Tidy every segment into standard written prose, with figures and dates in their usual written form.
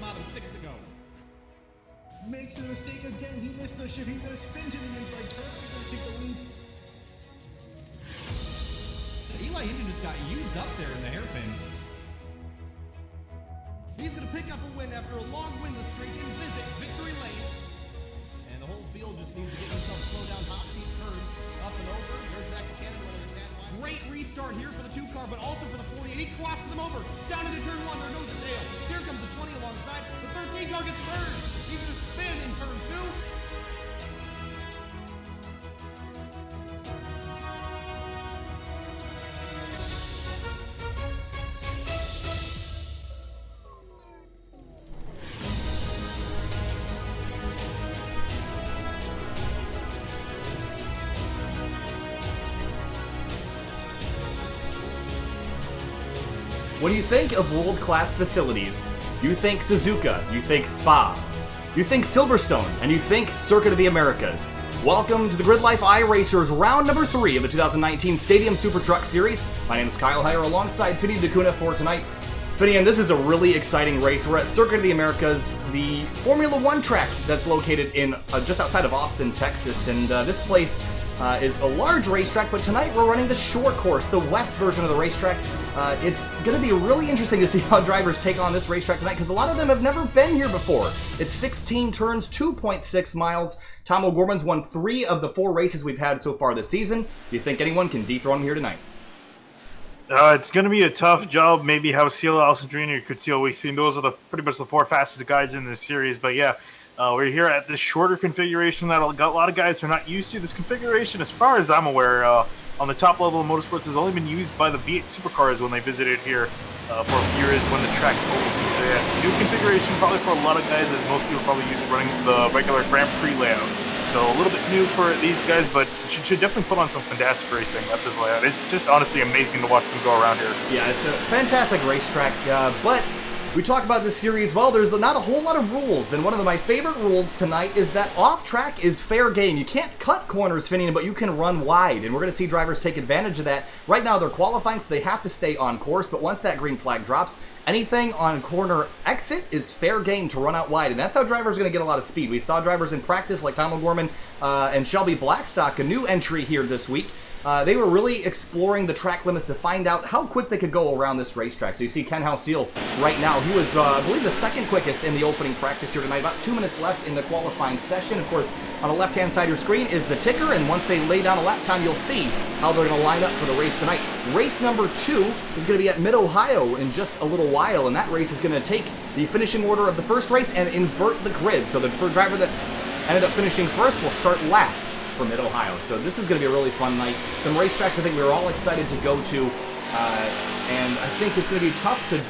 bottom 6 to go. Makes a mistake again. He missed a shift. He's going to spin to the inside turn. He's going to take the lead. Eli Hinton just got used up there in the hairpin. He's going to pick up a win after a long winless streak and visit victory lane. And the whole field just needs to get himself slow down hot in these curves. Up and over. There's Zach Cannon with a tad wide. Great restart here for the 2 car, but also for the 48. He crosses him over. Down into turn 1. There goes the tail. Here comes the 20 alongside. The 13 car gets turned. He's going to spin in turn 2. When you think of world-class facilities, you think Suzuka, you think Spa, you think Silverstone, and you think Circuit of the Americas. Welcome to the Grid Life iRacers round number 3 of the 2019 Stadium Super Truck Series. My name is Kyle Heyer alongside Finian DeCuna for tonight. Finian, this is a really exciting race. We're at Circuit of the Americas, the Formula One track that's located in just outside of Austin, Texas, and this place is a large racetrack, but tonight we're running the short course, the west version of the racetrack. It's going to be really interesting to see how drivers take on this racetrack tonight, because a lot of them have never been here before. It's 16 turns, 2.6 miles. Tom O'Gorman's won 3 of the 4 races we've had so far this season. Do you think anyone can dethrone him here tonight? It's going to be a tough job. Maybe Hausiela, Alessandrini, or Kutil. We've seen those are pretty much the 4 fastest guys in this series, but yeah. We're here at this shorter configuration that a lot of guys are not used to. This configuration, as far as I'm aware, on the top level of motorsports has only been used by the V8 supercars when they visited here for a few years when the track opened. So yeah, new configuration probably for a lot of guys, as most people probably use it running the regular Grand Prix layout. So a little bit new for these guys, but should definitely put on some fantastic racing at this layout. It's just honestly amazing to watch them go around here. Yeah, it's a fantastic racetrack, but we talk about this series, well, there's not a whole lot of rules, and one of my favorite rules tonight is that off-track is fair game. You can't cut corners, Finian, but you can run wide, and we're going to see drivers take advantage of that. Right now, they're qualifying, so they have to stay on course, but once that green flag drops, anything on corner exit is fair game to run out wide, and that's how drivers are going to get a lot of speed. We saw drivers in practice like Tom O'Gorman and Shelby Blackstock, a new entry here this week. They were really exploring the track limits to find out how quick they could go around this racetrack. So you see Ken Hausiel right now. He was, I believe, the second quickest in the opening practice here tonight. About 2 minutes left in the qualifying session. Of course, on the left-hand side of your screen is the ticker, and once they lay down a lap time, you'll see how they're going to line up for the race tonight. Race number 2 is going to be at Mid-Ohio in just a little while, and that race is going to take the finishing order of the first race and invert the grid. So the driver that ended up finishing first will start last for Mid-Ohio. So this is going to be a really fun night. Some racetracks I think we're all excited to go to, and I think it's going to be tough to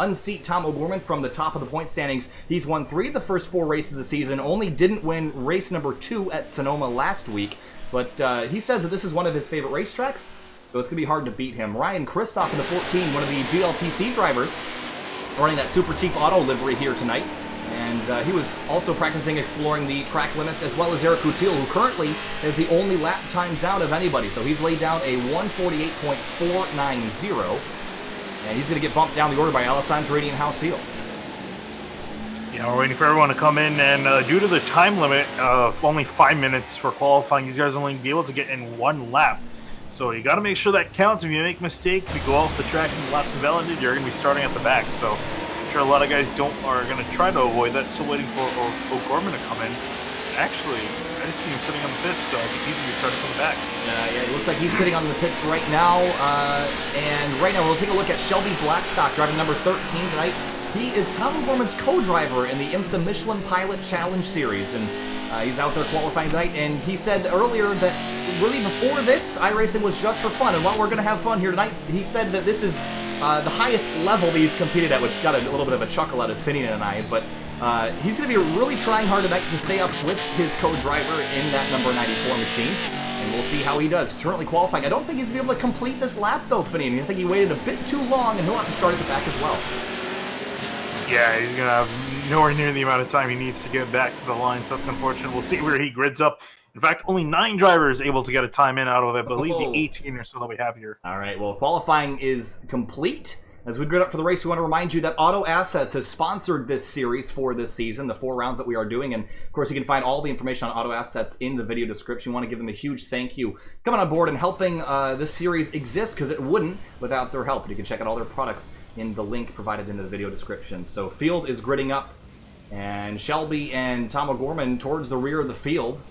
unseat Tom O'Gorman from the top of the point standings. He's won 3 of the first 4 races of the season, only didn't win race number 2 at Sonoma last week, but he says that this is one of his favorite racetracks, so it's going to be hard to beat him. Ryan Kristoff in the 14, one of the GLTC drivers, running that super cheap auto livery here tonight. And he was also practicing exploring the track limits, as well as Eric Kutil, who currently is the only lap time down of anybody. So he's laid down a 148.490, and he's going to get bumped down the order by Alessandrini and Hausiel. Yeah, we're waiting for everyone to come in, and due to the time limit of only 5 minutes for qualifying, these guys will only be able to get in 1 lap. So you got to make sure that counts. If you make a mistake, if you go off the track and the lap's invalidated, you're going to be starting at the back. So sure a lot of guys are going to try to avoid that. Still waiting for O'Gorman to come in. Actually, I just see him sitting on the pits, so I think he's going to be starting from the back. Yeah, it looks like he's sitting on the pits right now. And right now we'll take a look at Shelby Blackstock, driving number 13 tonight. He is Tom O'Gorman's co-driver in the IMSA Michelin Pilot Challenge Series, and he's out there qualifying tonight. And he said earlier that really before this, iRacing was just for fun. And while we're going to have fun here tonight, he said that this is the highest level that he's competed at, which got a little bit of a chuckle out of Finian and I, but he's going to be really trying hard tonight to stay up with his co-driver in that number 94 machine, and we'll see how he does. Currently qualifying. I don't think he's going to be able to complete this lap, though, Finian. I think he waited a bit too long, and he'll have to start at the back as well. Yeah, he's going to have nowhere near the amount of time he needs to get back to the line, so that's unfortunate. We'll see where he grids up. In fact, only 9 drivers able to get a time in out of it, I believe the 18 or so that we have here. All right, well, qualifying is complete. As we get up for the race, we want to remind you that Auto Assets has sponsored this series for this season, the 4 rounds that we are doing. And, of course, you can find all the information on Auto Assets in the video description. We want to give them a huge thank you coming on board and helping this series exist, because it wouldn't without their help. And you can check out all their products in the link provided in the video description. So field is gridding up, and Shelby and Tom O'Gorman towards the rear of the field.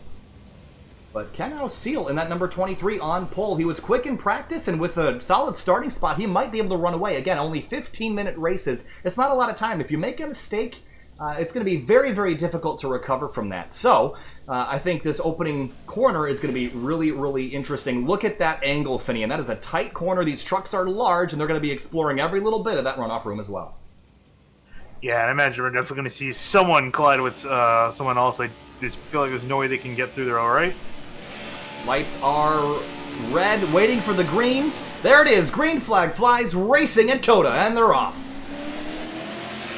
But Ken Seal in that number 23 on pole. He was quick in practice, and with a solid starting spot, he might be able to run away. Again, only 15-minute races. It's not a lot of time. If you make a mistake, it's going to be very, very difficult to recover from that. So, I think this opening corner is going to be really, really interesting. Look at that angle, Finney, and that is a tight corner. These trucks are large, and they're going to be exploring every little bit of that runoff room as well. Yeah, I imagine we're definitely going to see someone collide with someone else. I just feel like there's no way they can get through there, all right? Lights are red, waiting for the green. There it is. Green flag flies, racing at COTA, and they're off.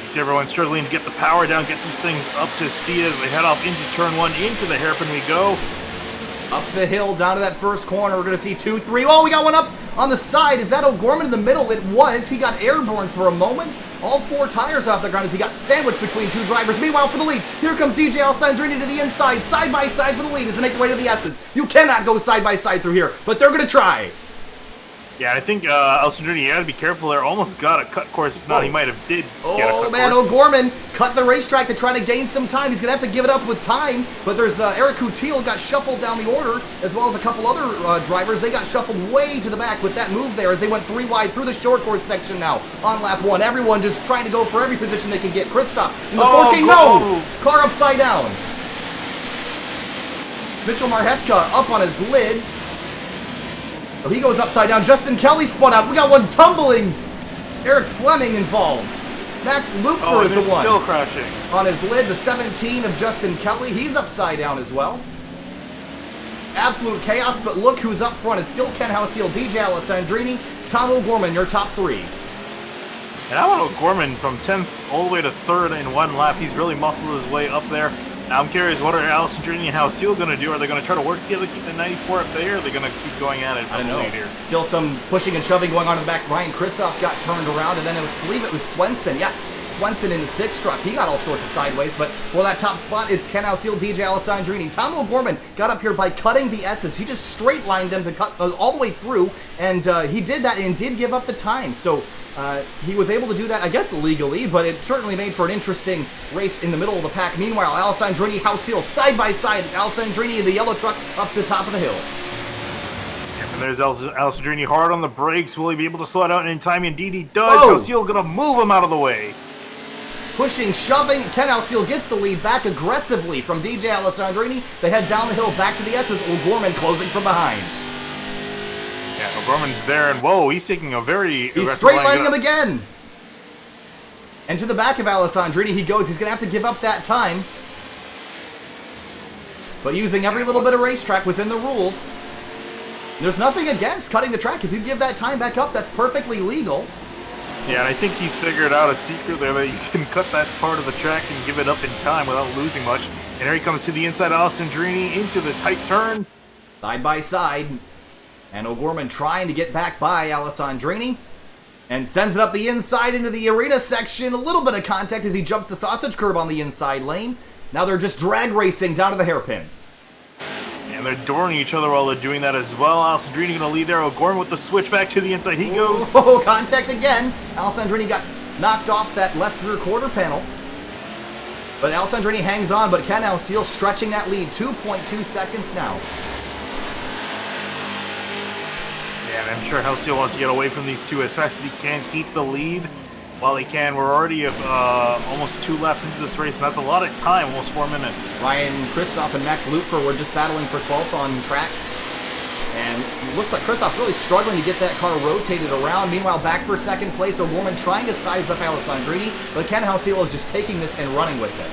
See everyone struggling to get the power down, get these things up to speed as they head off into turn 1. Into the hairpin we go. Up the hill, down to that first corner. We're going to see 2, 3. Oh, we got one up on the side. Is that O'Gorman in the middle? It was. He got airborne for a moment. All 4 tires off the ground as he got sandwiched between 2 drivers. Meanwhile, for the lead, here comes DJ Alessandrini to the inside, side by side for the lead as they make their way to the S's. You cannot go side by side through here, but they're going to try. Yeah, I think Alessandrini, you got to be careful there. Almost got a cut course. If not, he might have did get a cut Oh, man, course. O'Gorman cut the racetrack to try to gain some time. He's going to have to give it up with time, but there's Eric Kutil got shuffled down the order, as well as a couple other drivers. They got shuffled way to the back with that move there as they went 3 wide through the short course section now on lap 1. Everyone just trying to go for every position they can get. Kristoff in the 14. No! Car upside down. Mitchell Marhefka up on his lid. Oh, he goes upside down. Justin Kelly spun out. We got one tumbling. Eric Fleming involved. Max Lupfer is the one. Still crashing. On his lid, the 17 of Justin Kelly. He's upside down as well. Absolute chaos, but look who's up front. It's still Ken Seal, DJ Alessandrini, Tom O'Gorman, your top 3. And I want O'Gorman from 10th all the way to 3rd in 1 lap. He's really muscled his way up there. Now I'm curious, what are Alessandrini and Seal going to do? Are they going to try to work together to keep the 94 up there, or are they going to keep going at it? I don't know. Still some pushing and shoving going on in the back. Ryan Kristoff got turned around, and then I believe it was Swenson. Yes, Swenson in the 6th truck. He got all sorts of sideways, but for that top spot, it's Ken Seal, DJ Alessandrini. Tom O'Gorman got up here by cutting the S's. He just straight lined them to cut all the way through, and he did that and did give up the time. So he was able to do that, I guess, legally, but it certainly made for an interesting race in the middle of the pack. Meanwhile, Alessandrini, Seal, side by side. Alessandrini in the yellow truck up to the top of the hill. And there's Alessandrini hard on the brakes. Will he be able to slow down in time? Indeed he does. Seal going to move him out of the way. Pushing, shoving. Ken Seal gets the lead back aggressively from DJ Alessandrini. They head down the hill back to the S's. O'Gorman closing from behind. Yeah, O'Gorman's there, and whoa, he's taking a very... He's straight lining him again. And to the back of Alessandrini he goes. He's going to have to give up that time. But using every little bit of racetrack within the rules. There's nothing against cutting the track. If you give that time back up, that's perfectly legal. Yeah, and I think he's figured out a secret there that you can cut that part of the track and give it up in time without losing much. And here he comes to the inside, Alessandrini into the tight turn. Side by side. And O'Gorman trying to get back by Alessandrini. And sends it up the inside into the arena section. A little bit of contact as he jumps the sausage curb on the inside lane. Now they're just drag racing down to the hairpin. And they're dooring each other while they're doing that as well. Alessandrini going to lead there. O'Gorman with the switch back to the inside. He goes. Oh, contact again. Alessandrini got knocked off that left rear quarter panel. But Alessandrini hangs on, but Ken Seal stretching that lead. 2.2 seconds now. Yeah, and I'm sure Seal wants to get away from these two as fast as he can. Keep the lead while he can. We're already almost 2 laps into this race, and that's a lot of time, almost 4 minutes. Ryan Kristoff and Max Lupfer were just battling for 12th on track. And it looks like Kristoff's really struggling to get that car rotated around. Meanwhile, back for 2nd place, O'Gorman trying to size up Alessandrini, but Ken Seal is just taking this and running with it.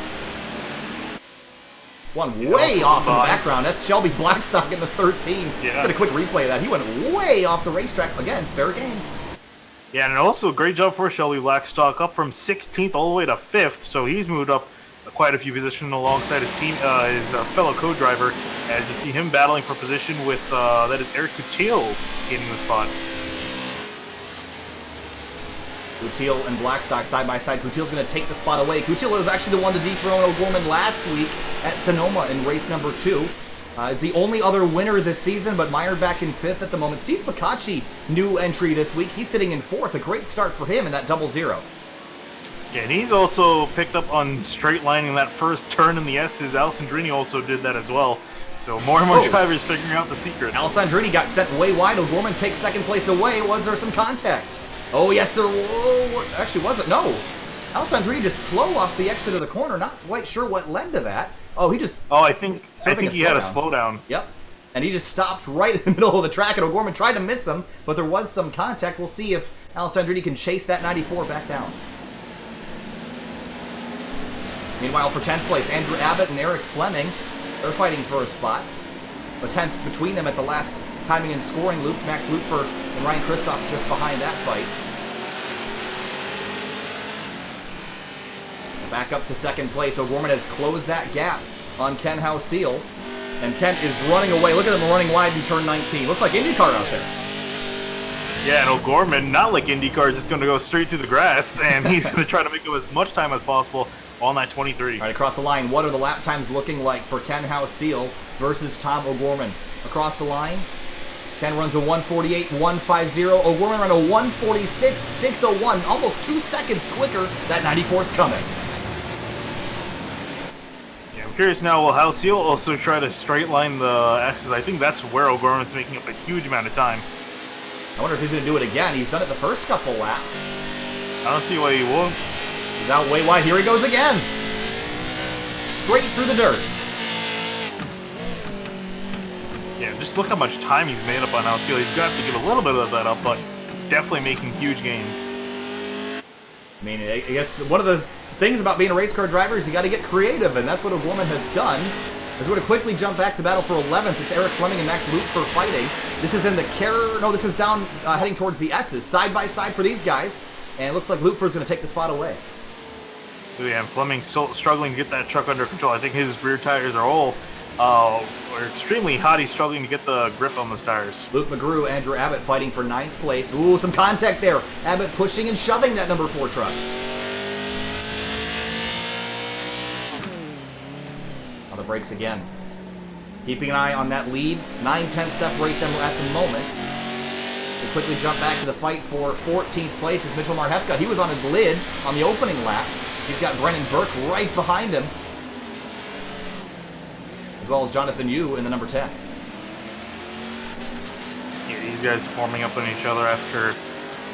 One way off in the background. That's Shelby Blackstock in the 13. Yeah. Let's get a quick replay of that. He went way off the racetrack. Again, fair game. Yeah, and also a great job for Shelby Blackstock, up from 16th all the way to 5th, so he's moved up quite a few positions alongside his team, his fellow co-driver, as you see him battling for position with, that is Eric Kutil in the spot. Kutil and Blackstock side by side. Kutil's going to take the spot away. Kutil was actually the one to dethrone O'Gorman last week at Sonoma in race number 2. Is the only other winner this season, but Meyer back in 5th at the moment. Steve Focacci, new entry this week. He's sitting in 4th. A great start for him in that 0-0. Yeah, and he's also picked up on straight lining that first turn in the S's. Alessandrini also did that as well. So more and more drivers figuring out the secret. Alessandrini got sent way wide. O'Gorman takes second place away. Was there some contact? Oh, yes, there actually wasn't. No. Alessandrini just slow off the exit of the corner. Not quite sure what led to that. Oh, he just... Oh, I think he had a slowdown. Yep. And he just stopped right in the middle of the track, and O'Gorman tried to miss him, but there was some contact. We'll see if Alessandrini can chase that 94 back down. Meanwhile, for 10th place, Andrew Abbott and Eric Fleming, they're fighting for a spot. A 10th between them at the last timing and scoring loop. Max Lupfer and Ryan Kristoff just behind that fight. Back up to 2nd place. O'Gorman has closed that gap on Ken Hauseal. And Kent is running away. Look at him running wide in turn 19. Looks like IndyCar out there. Yeah, and O'Gorman, not like IndyCar, is just going to go straight through the grass, and he's going to try to make up as much time as possible on that 23. All right, across the line, what are the lap times looking like for Ken Hauseal versus Tom O'Gorman? Across the line, Ken runs a 1:48, 1:50. O'Gorman ran a 1:46, 6:01, almost 2 seconds quicker. That 94's coming. I'm curious now, will Hauseal also try to straight line the X's? I think that's where O'Gorman's making up a huge amount of time. I wonder if he's going to do it again. He's done it the first couple laps. I don't see why he won't. He's out way wide. Here he goes again. Straight through the dirt. Yeah, just look how much time he's made up on Hauseal. He's got to give a little bit of that up, but definitely making huge gains. I mean, I guess one of the things about being a race car driver is you got to get creative, and that's what O'Gorman has done. As we're going to quickly jump back to battle for 11th, it's Eric Fleming and Max Lupfer fighting. This is in the this is down, heading towards the S's, side by side for these guys, and it looks like Lupfer's going to take the spot away. Yeah, and Fleming's still struggling to get that truck under control. I think his rear tires are all extremely hot. He's struggling to get the grip on those tires. Luke McGrew, Andrew Abbott fighting for 9th place. Ooh, some contact there. Abbott pushing and shoving that number 4 truck. On the brakes again. Keeping an eye on that lead. 9-10 separate them at the moment. We quickly jump back to the fight for 14th place. It's Mitchell Marhefka. He was on his lid on the opening lap. He's got Brennan Burke right behind him, as well as Jonathan Yu in the number 10. Yeah, these guys forming up on each other after it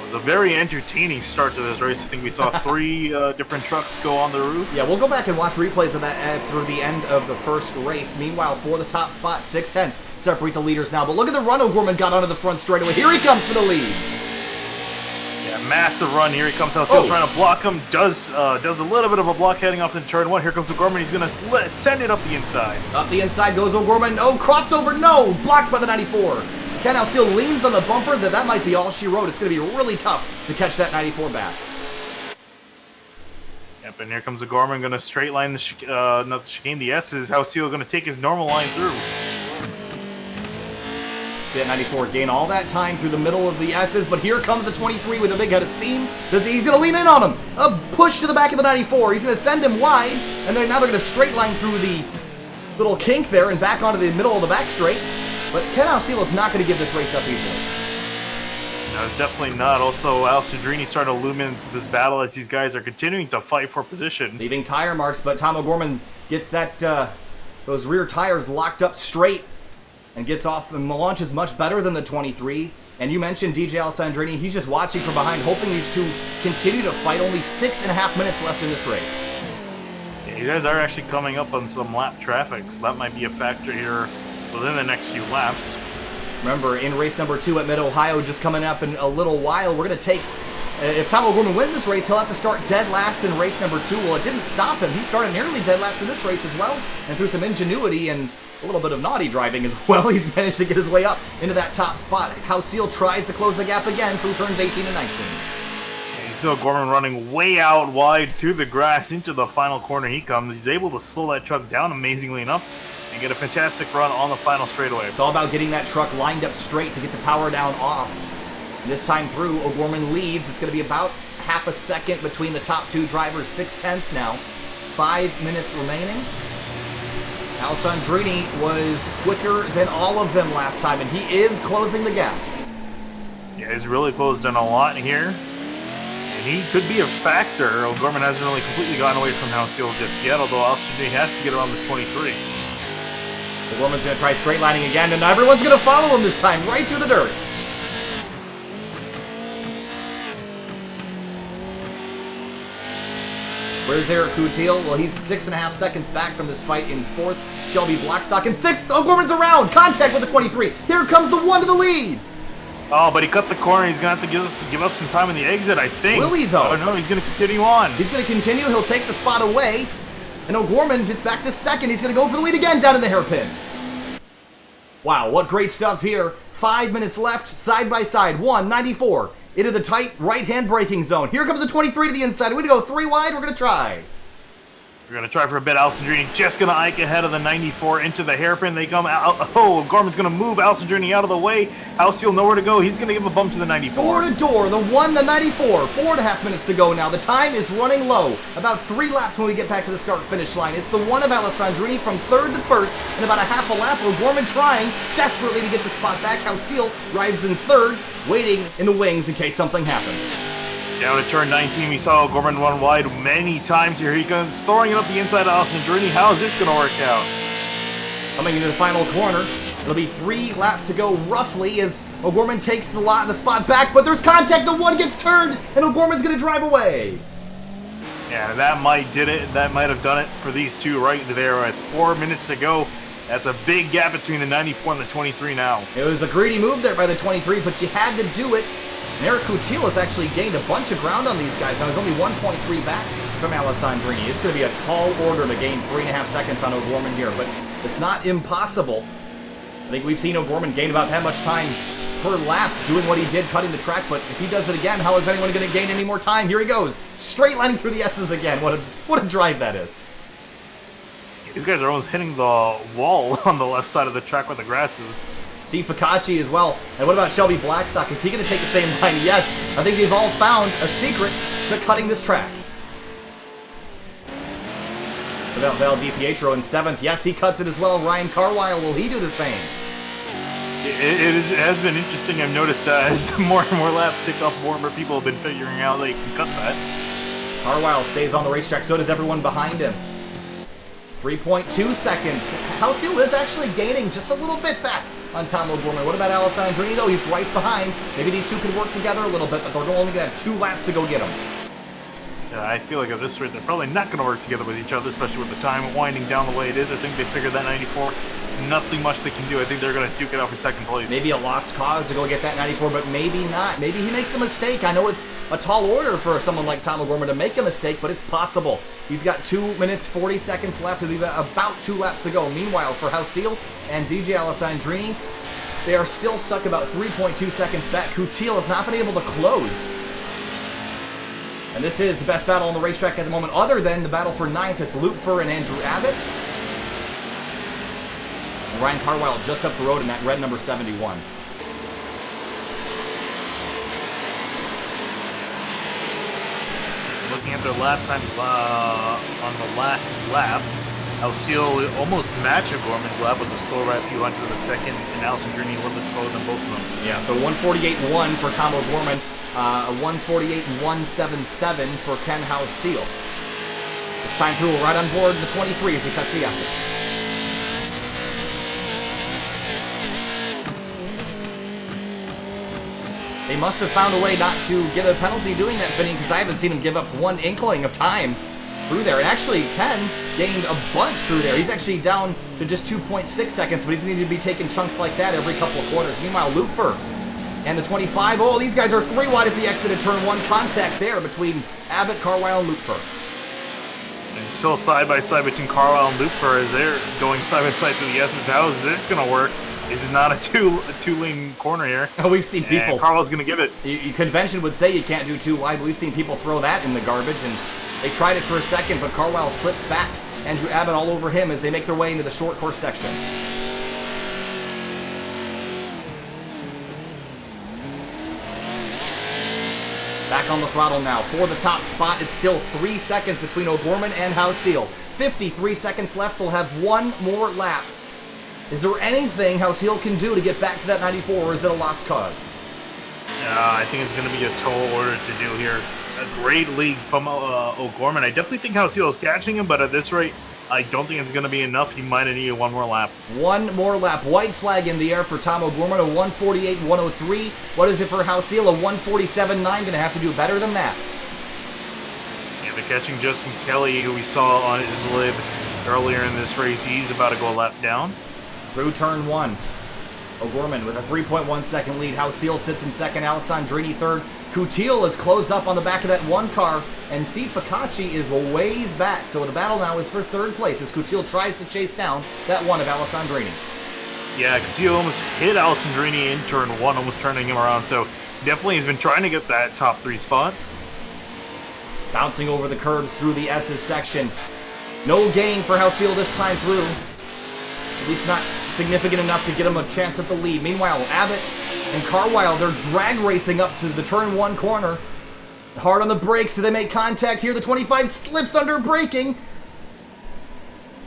was a very entertaining start to this race. I think we saw 3 different trucks go on the roof. Yeah, we'll go back and watch replays of that through the end of the first race. Meanwhile, for the top spot, 6/10 separate the leaders now. But look at the run O'Gorman got onto the front straightaway. Here he comes for the lead. Yeah, massive run. Here he comes. Hauseal's trying to block him. Does a little bit of a block heading off into turn 1. Here comes O'Gorman. He's going to send it up the inside. Up the inside goes O'Gorman. Oh, crossover. No. Blocked by the 94. Ken Hauseal leans on the bumper. That might be all she wrote. It's going to be really tough to catch that 94 back. Yep, and here comes O'Gorman. Going to straight line not the chicane, the S's. Hauseal going to take his normal line through. See that 94 gain all that time through the middle of the S's, but here comes the 23 with a big head of steam. He's going to lean in on him. A push to the back of the 94. He's going to send him wide, and then now they're going to straight line through the little kink there and back onto the middle of the back straight. But Ken Hauseal is not going to give this race up easily. No, definitely not. Also, Alessandrini starting to loom into this battle as these guys are continuing to fight for position. Leaving tire marks, but Tom O'Gorman gets that those rear tires locked up straight and gets off and launches much better than the 23. And you mentioned DJ Alessandrini. He's just watching from behind, hoping these two continue to fight. Only 6.5 minutes left in this race. Yeah, you guys are actually coming up on some lap traffic, so that might be a factor here within the next few laps. Remember, in race number 2 at Mid-Ohio, just coming up in a little while, we're going to take... if Tom O'Gorman wins this race, he'll have to start dead last in race number 2. Well, it didn't stop him. He started nearly dead last in this race as well. And through some ingenuity and a little bit of naughty driving as well, he's managed to get his way up into that top spot. Hauseal tries to close the gap again through turns 18 and 19. Yeah, you see O'Gorman running way out wide through the grass into the final corner he comes. He's able to slow that truck down amazingly enough and get a fantastic run on the final straightaway. It's all about getting that truck lined up straight to get the power down off. And this time through, O'Gorman leads. It's going to be about half a second between the top two drivers, 6/10 now. 5 minutes remaining. Alessandrini was quicker than all of them last time, and he is closing the gap. Yeah, he's really closed in a lot here. And he could be a factor. O'Gorman hasn't really completely gotten away from Houndsfield just yet, although Alessandrini has to get around this 23. O'Gorman's going to try straight lining again, and everyone's going to follow him this time, right through the dirt. Where's Eric Kutil? Well, he's 6.5 seconds back from this fight in 4th. Shelby Blackstock in 6th. O'Gorman's around. Contact with the 23. Here comes the 1 to the lead. Oh, but he cut the corner. He's going to have to give up some time in the exit, I think. Will he, though? Oh, no, he's going to continue on. He's going to continue. He'll take the spot away. And O'Gorman gets back to 2nd. He's going to go for the lead again down in the hairpin. Wow, what great stuff here. 5 minutes left, side by side. 194. Into the tight right-hand braking zone. Here comes the 23 to the inside. We're going to go 3 wide. We're going to try. We're going to try for a bit. Alessandrini just going to ike ahead of the 94 into the hairpin. They come out. Oh, Gorman's going to move Alessandrini out of the way. Housfield nowhere to go. He's going to give a bump to the 94. Door to door, the 1, the 94. 4.5 minutes to go now. The time is running low. About 3 laps when we get back to the start-finish line. It's the 1 of Alessandrini from 3rd to 1st in about a half a lap. O'Gorman trying desperately to get the spot back. Housfield rides in 3rd, waiting in the wings in case something happens. Down to turn 19, we saw O'Gorman run wide many times here. He comes throwing it up the inside of Alessandrini. How is this going to work out? Coming into the final corner, it'll be 3 laps to go roughly as O'Gorman takes the spot back, but there's contact. The 1 gets turned, and O'Gorman's going to drive away. Yeah, that might did it. That might have done it for these two right there at 4 minutes to go. That's a big gap between the 94 and the 23 now. It was a greedy move there by the 23, but you had to do it. And Eric Kutil has actually gained a bunch of ground on these guys. Now he's only 1.3 back from Alessandrini. It's going to be a tall order to gain 3.5 seconds on O'Gorman here, but it's not impossible. I think we've seen O'Gorman gain about that much time per lap doing what he did cutting the track, but if he does it again, how is anyone going to gain any more time? Here he goes, straight lining through the S's again. What a drive that is. These guys are almost hitting the wall on the left side of the track where the grass is. Steve Ficacci as well. And what about Shelby Blackstock? Is he going to take the same line? Yes. I think they've all found a secret to cutting this track. Without Val DiPietro in 7th. Yes, he cuts it as well. Ryan Carwile, will he do the same? It has been interesting. I've noticed as more and more laps tick off, more and more people have been figuring out they can cut that. Carwile stays on the racetrack. So does everyone behind him. 3.2 seconds. Housfield is actually gaining just a little bit back on Tom O'Gorman. What about Alessandrini, though? He's right behind. Maybe these two can work together a little bit, but they're only going to have 2 laps to go get him. Yeah, I feel like at this rate, they're probably not going to work together with each other, especially with the time winding down the way it is. I think they figured that 94. Nothing much they can do. I think they're going to duke it out for 2nd place. Maybe a lost cause to go get that 94, but maybe not. Maybe he makes a mistake. I know it's a tall order for someone like Tom O'Gorman to make a mistake, but it's possible. He's got 2 minutes, 40 seconds left, and we've got about 2 laps to go. Meanwhile, for Housfield and DJ Alessandrini, they are still stuck about 3.2 seconds back. Kutil has not been able to close. And this is the best battle on the racetrack at the moment, other than the battle for 9th. It's Lupfer and Andrew Abbott. And Ryan Carwile just up the road in that red number 71. Looking at their lap times on the last lap, Housfield almost matched O'Gorman's lap with a slow right few hundred of a second, and Alessandrini a little bit slower than both of them. Yeah, so 148.1 for Tom O'Gorman, a 148.177 for Ken Housfield. This time through, right on board the 23 as he cuts the S's. They must have found a way not to get a penalty doing that, Vinny, because I haven't seen him give up one inkling of time through there. And actually, Ken gained a bunch through there. He's actually down to just 2.6 seconds, but he's going to be taking chunks like that every couple of corners. Meanwhile, Lupfer and the 25. Oh, these guys are 3 wide at the exit of turn 1. Contact there between Abbott, Carwile, and Lupfer. And still side by side between Carwile and Lupfer as they're going side by side through the S's. How is this going to work? This is not a two-lane corner here. Oh, we've seen people. And Carwile's going to give it. Convention would say you can't do 2 wide, but we've seen people throw that in the garbage, and they tried it for a second, but Carwile slips back. Andrew Abbott all over him as they make their way into the short course section. Back on the throttle now for the top spot. It's still 3 seconds between O'Gorman and Houseel. 53 seconds left. They'll have one more lap. Is there anything Houseel can do to get back to that 94, or is it a lost cause? I think it's going to be a tall order to do here. A great lead from O'Gorman. I definitely think Houseel is catching him, but at this rate, I don't think it's going to be enough. He might have needed one more lap. One more lap. White flag in the air for Tom O'Gorman, a 148.103. What is it for Houseel? A 147.9. Going to have to do better than that. Yeah, they're catching Justin Kelly, who we saw on his lid earlier in this race. He's about to go a lap down. Through turn 1. O'Gorman with a 3.1 second lead. Houseel sits in second. Alessandrini third. Kutil is closed up on the back of that one car. And Steve Ficacci is ways back. So the battle now is for third place as Kutil tries to chase down that one of Alessandrini. Yeah, Kutil almost hit Alessandrini in turn 1, almost turning him around. So definitely he's been trying to get that top 3 spot. Bouncing over the curbs through the S's section. No gain for Houseel this time through. At least not significant enough to get him a chance at the lead. Meanwhile, Abbott and Carwile, they're drag racing up to the turn 1 corner. Hard on the brakes, do they make contact here? The 25 slips under braking.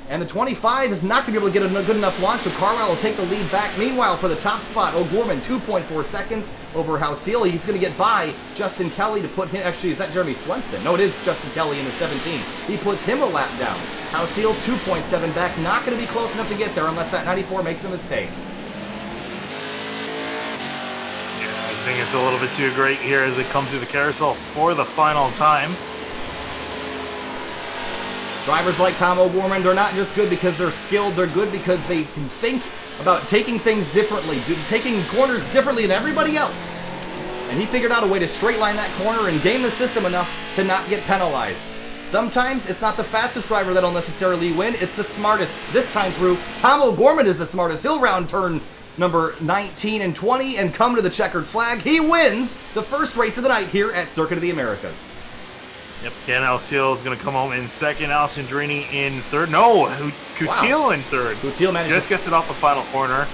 And the 25 is not going to be able to get a good enough launch, so Carwile will take the lead back. Meanwhile, for the top spot, O'Gorman, 2.4 seconds over Houseel. He's going to get by Justin Kelly to put him... Actually, is that Jeremy Swenson? No, it is Justin Kelly in the 17. He puts him a lap down. Houseel, 2.7 back. Not going to be close enough to get there unless that 94 makes a mistake. Yeah, I think it's a little bit too great here as they come through the carousel for the final time. Drivers like Tom O'Gorman, they're not just good because they're skilled, they're good because they can think about taking things differently, taking corners differently than everybody else. And he figured out a way to straight line that corner and game the system enough to not get penalized. Sometimes it's not the fastest driver that'll necessarily win, it's the smartest. This time through, Tom O'Gorman is the smartest. He'll round turn number 19 and 20 and come to the checkered flag. He wins the first race of the night here at Circuit of the Americas. Yep, Dan Houseel is going to come home in second. Alessandrini in third. No, Kutil in third. Kutil manages. Just gets it off the final corner.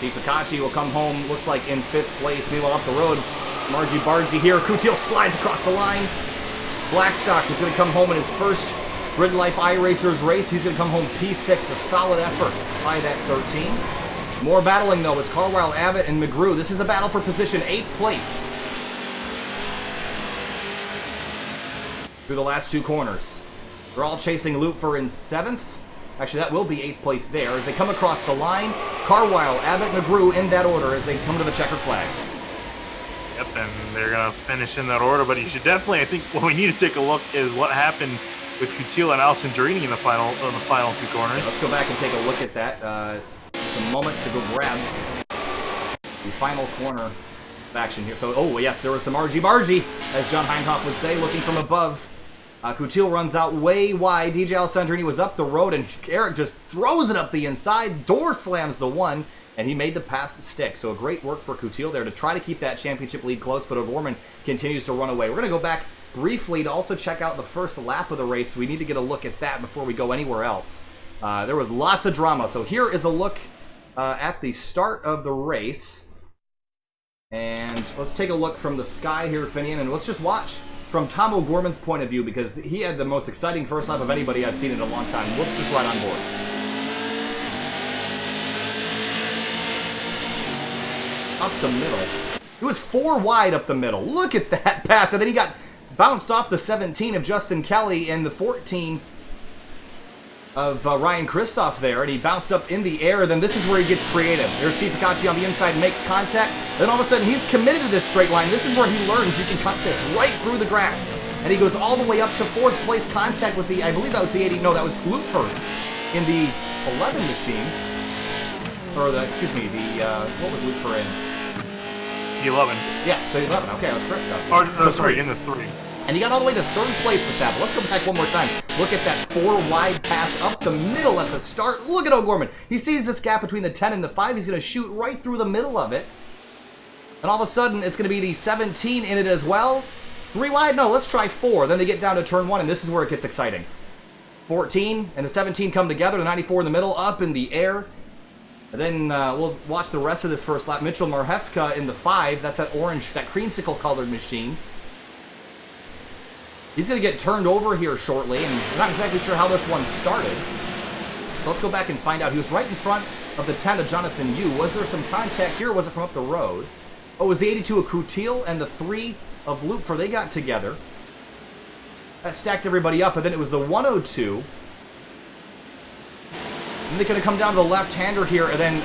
Pete Ficacci will come home, looks like in 5th place. Meanwhile, up the road, Margie Bargy here. Kutil slides across the line. Blackstock is going to come home in his first Grid Life iRacers race. He's going to come home P6. A solid effort by that 13. More battling, though. It's Carwile, Abbott, and McGrew. This is a battle for position 8th place. Through the last 2 corners. They're all chasing Lupfer in 7th. Actually, that will be 8th place there. As they come across the line, Carwile, Abbott, McGrew in that order as they come to the checkered flag. Yep, and they're going to finish in that order, but you should definitely, I think what we need to take a look is what happened with Kutil and Alessandrini in the final 2 corners. Yeah, let's go back and take a look at that. Just a moment to go grab the final corner of action here. So, oh yes, there was some argy-bargy, as John Heinhoff would say, looking from above. Kutil runs out way wide. DJ Alessandrini was up the road, and Eric just throws it up the inside. Door slams the one, and he made the pass stick. So a great work for Kutil there to try to keep that championship lead close, but O'Gorman continues to run away. We're going to go back briefly to also check out the first lap of the race. We need to get a look at that before we go anywhere else. There was lots of drama. So here is a look at the start of the race. And let's take a look from the sky here, Finian, and let's just watch from Tom O'Gorman's point of view, because he had the most exciting first lap of anybody I've seen in a long time. Let's just ride on board. Up the middle. It was 4 wide up the middle. Look at that pass. And then he got bounced off the 17 of Justin Kelly and the 14 of Ryan Kristoff there, and he bounced up in the air. Then this is where he gets creative. There's Steve Ficacci on the inside, makes contact. Then all of a sudden, he's committed to this straight line. This is where he learns you can cut this right through the grass. And he goes all the way up to 4th place contact with the, I believe that was the 80, no, that was Lupfer in the 11 machine. Or the, excuse me, the, what was Lupfer in? The 11. Yes, the 11. Okay, I was correct. Oh, no, sorry, in the 3. And he got all the way to 3rd place with that. But let's go back one more time. Look at that 4 wide pass up the middle at the start. Look at O'Gorman. He sees this gap between the 10 and the 5. He's going to shoot right through the middle of it. And all of a sudden, it's going to be the 17 in it as well. 3 wide? No, let's try 4. Then they get down to turn 1, and this is where it gets exciting. 14 and the 17 come together. The 94 in the middle, up in the air. And then we'll watch the rest of this first lap. Mitchell Marhefka in the 5. That's that orange, that creamsicle-colored machine. He's going to get turned over here shortly, and we're not exactly sure how this one started. So let's go back and find out. He was right in front of the 10 of Jonathan Yu. Was there some contact here, or was it from up the road? Oh, it was the 82 of Kutil and the 3 of Lupfer. They got together. That stacked everybody up, and then it was the 102. And they're going to come down to the left-hander here, and then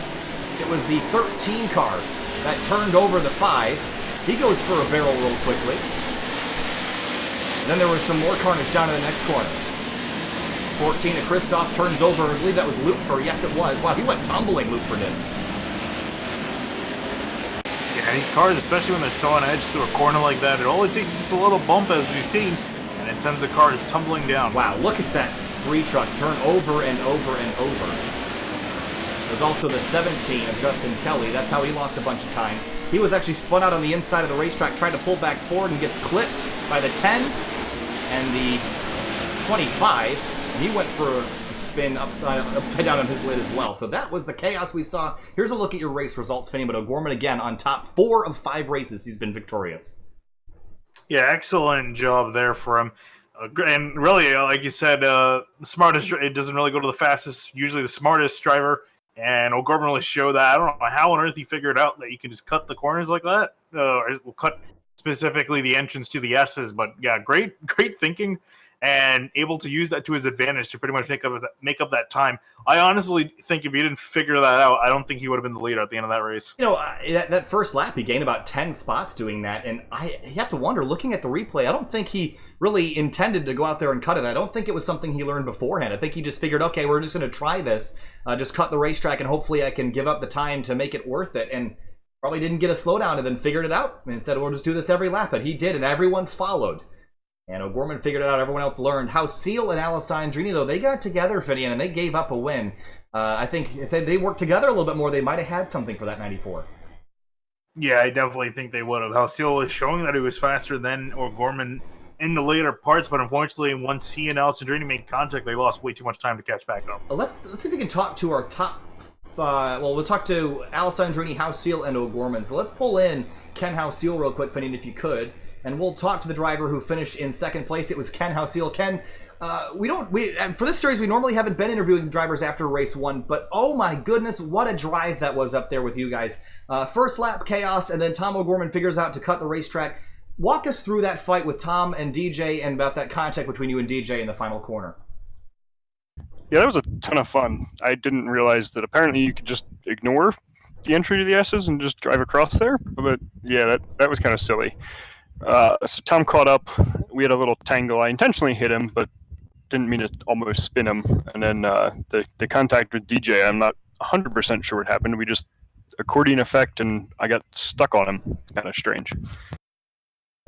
it was the 13 car that turned over the 5. He goes for a barrel roll quickly. And then there was some more carnage down in the next corner. 14 of Christoph turns over. I believe that was Lupfer. Yes, it was. Wow, he went tumbling, Lupfer did. Yeah, these cars, especially when they're so on edge through a corner like that, it only takes just a little bump, as we've seen, and it sends the cars tumbling down. Wow, look at that 3 truck turn over and over and over. There's also the 17 of Justin Kelly. That's how he lost a bunch of time. He was actually spun out on the inside of the racetrack, trying to pull back forward, and gets clipped by the 10 and the 25. And he went for a spin upside down on his lid as well. So that was the chaos we saw. Here's a look at your race results, Finney. But O'Gorman again on top. 4 of 5 races he's been victorious. Yeah, excellent job there for him. And really, like you said, the smartest, it doesn't really go to the fastest, usually the smartest driver. And O'Gorman really showed that. I don't know how on earth he figured out that you can just cut the corners like that. We'll cut specifically the entrance to the S's. But yeah, great thinking, and able to use that to his advantage to pretty much make up that time. I honestly think if he didn't figure that out, I don't think he would have been the leader at the end of that race. You know, that first lap, he gained about 10 spots doing that, and you have to wonder, looking at the replay, I don't think he really intended to go out there and cut it. I don't think it was something he learned beforehand. I think he just figured, okay, we're just going to try this, just cut the racetrack, and hopefully I can give up the time to make it worth it, and probably didn't get a slowdown and then figured it out and said, we'll just do this every lap, but he did, and everyone followed. And O'Gorman figured it out. Everyone else learned. How Seal and Alessandrini, though, they got together, Finian, and they gave up a win. I think if they worked together a little bit more, they might have had something for that 94. Yeah, I definitely think they would have. How Seal was showing that he was faster than O'Gorman in the later parts, but unfortunately, once he and Alessandrini made contact, they lost way too much time to catch back up. Let's see if we can talk to our top. We'll talk to Alessandrini, How Seal, and O'Gorman. So let's pull in Ken How Seal real quick, Finian, if you could. And we'll talk to the driver who finished in second place. It was Ken How Seal. Ken, for this series, we normally haven't been interviewing drivers after race 1, but oh my goodness, what a drive that was up there with you guys. First lap chaos, and then Tom O'Gorman figures out to cut the racetrack. Walk us through that fight with Tom and DJ and about that contact between you and DJ in the final corner. Yeah, that was a ton of fun. I didn't realize that apparently you could just ignore the entry to the S's and just drive across there. But yeah, that was kind of silly. So Tom caught up. We had a little tangle. I intentionally hit him, but didn't mean to almost spin him. And then the contact with DJ, I'm not 100% sure what happened. We just accordion effect, and I got stuck on him. Kind of strange.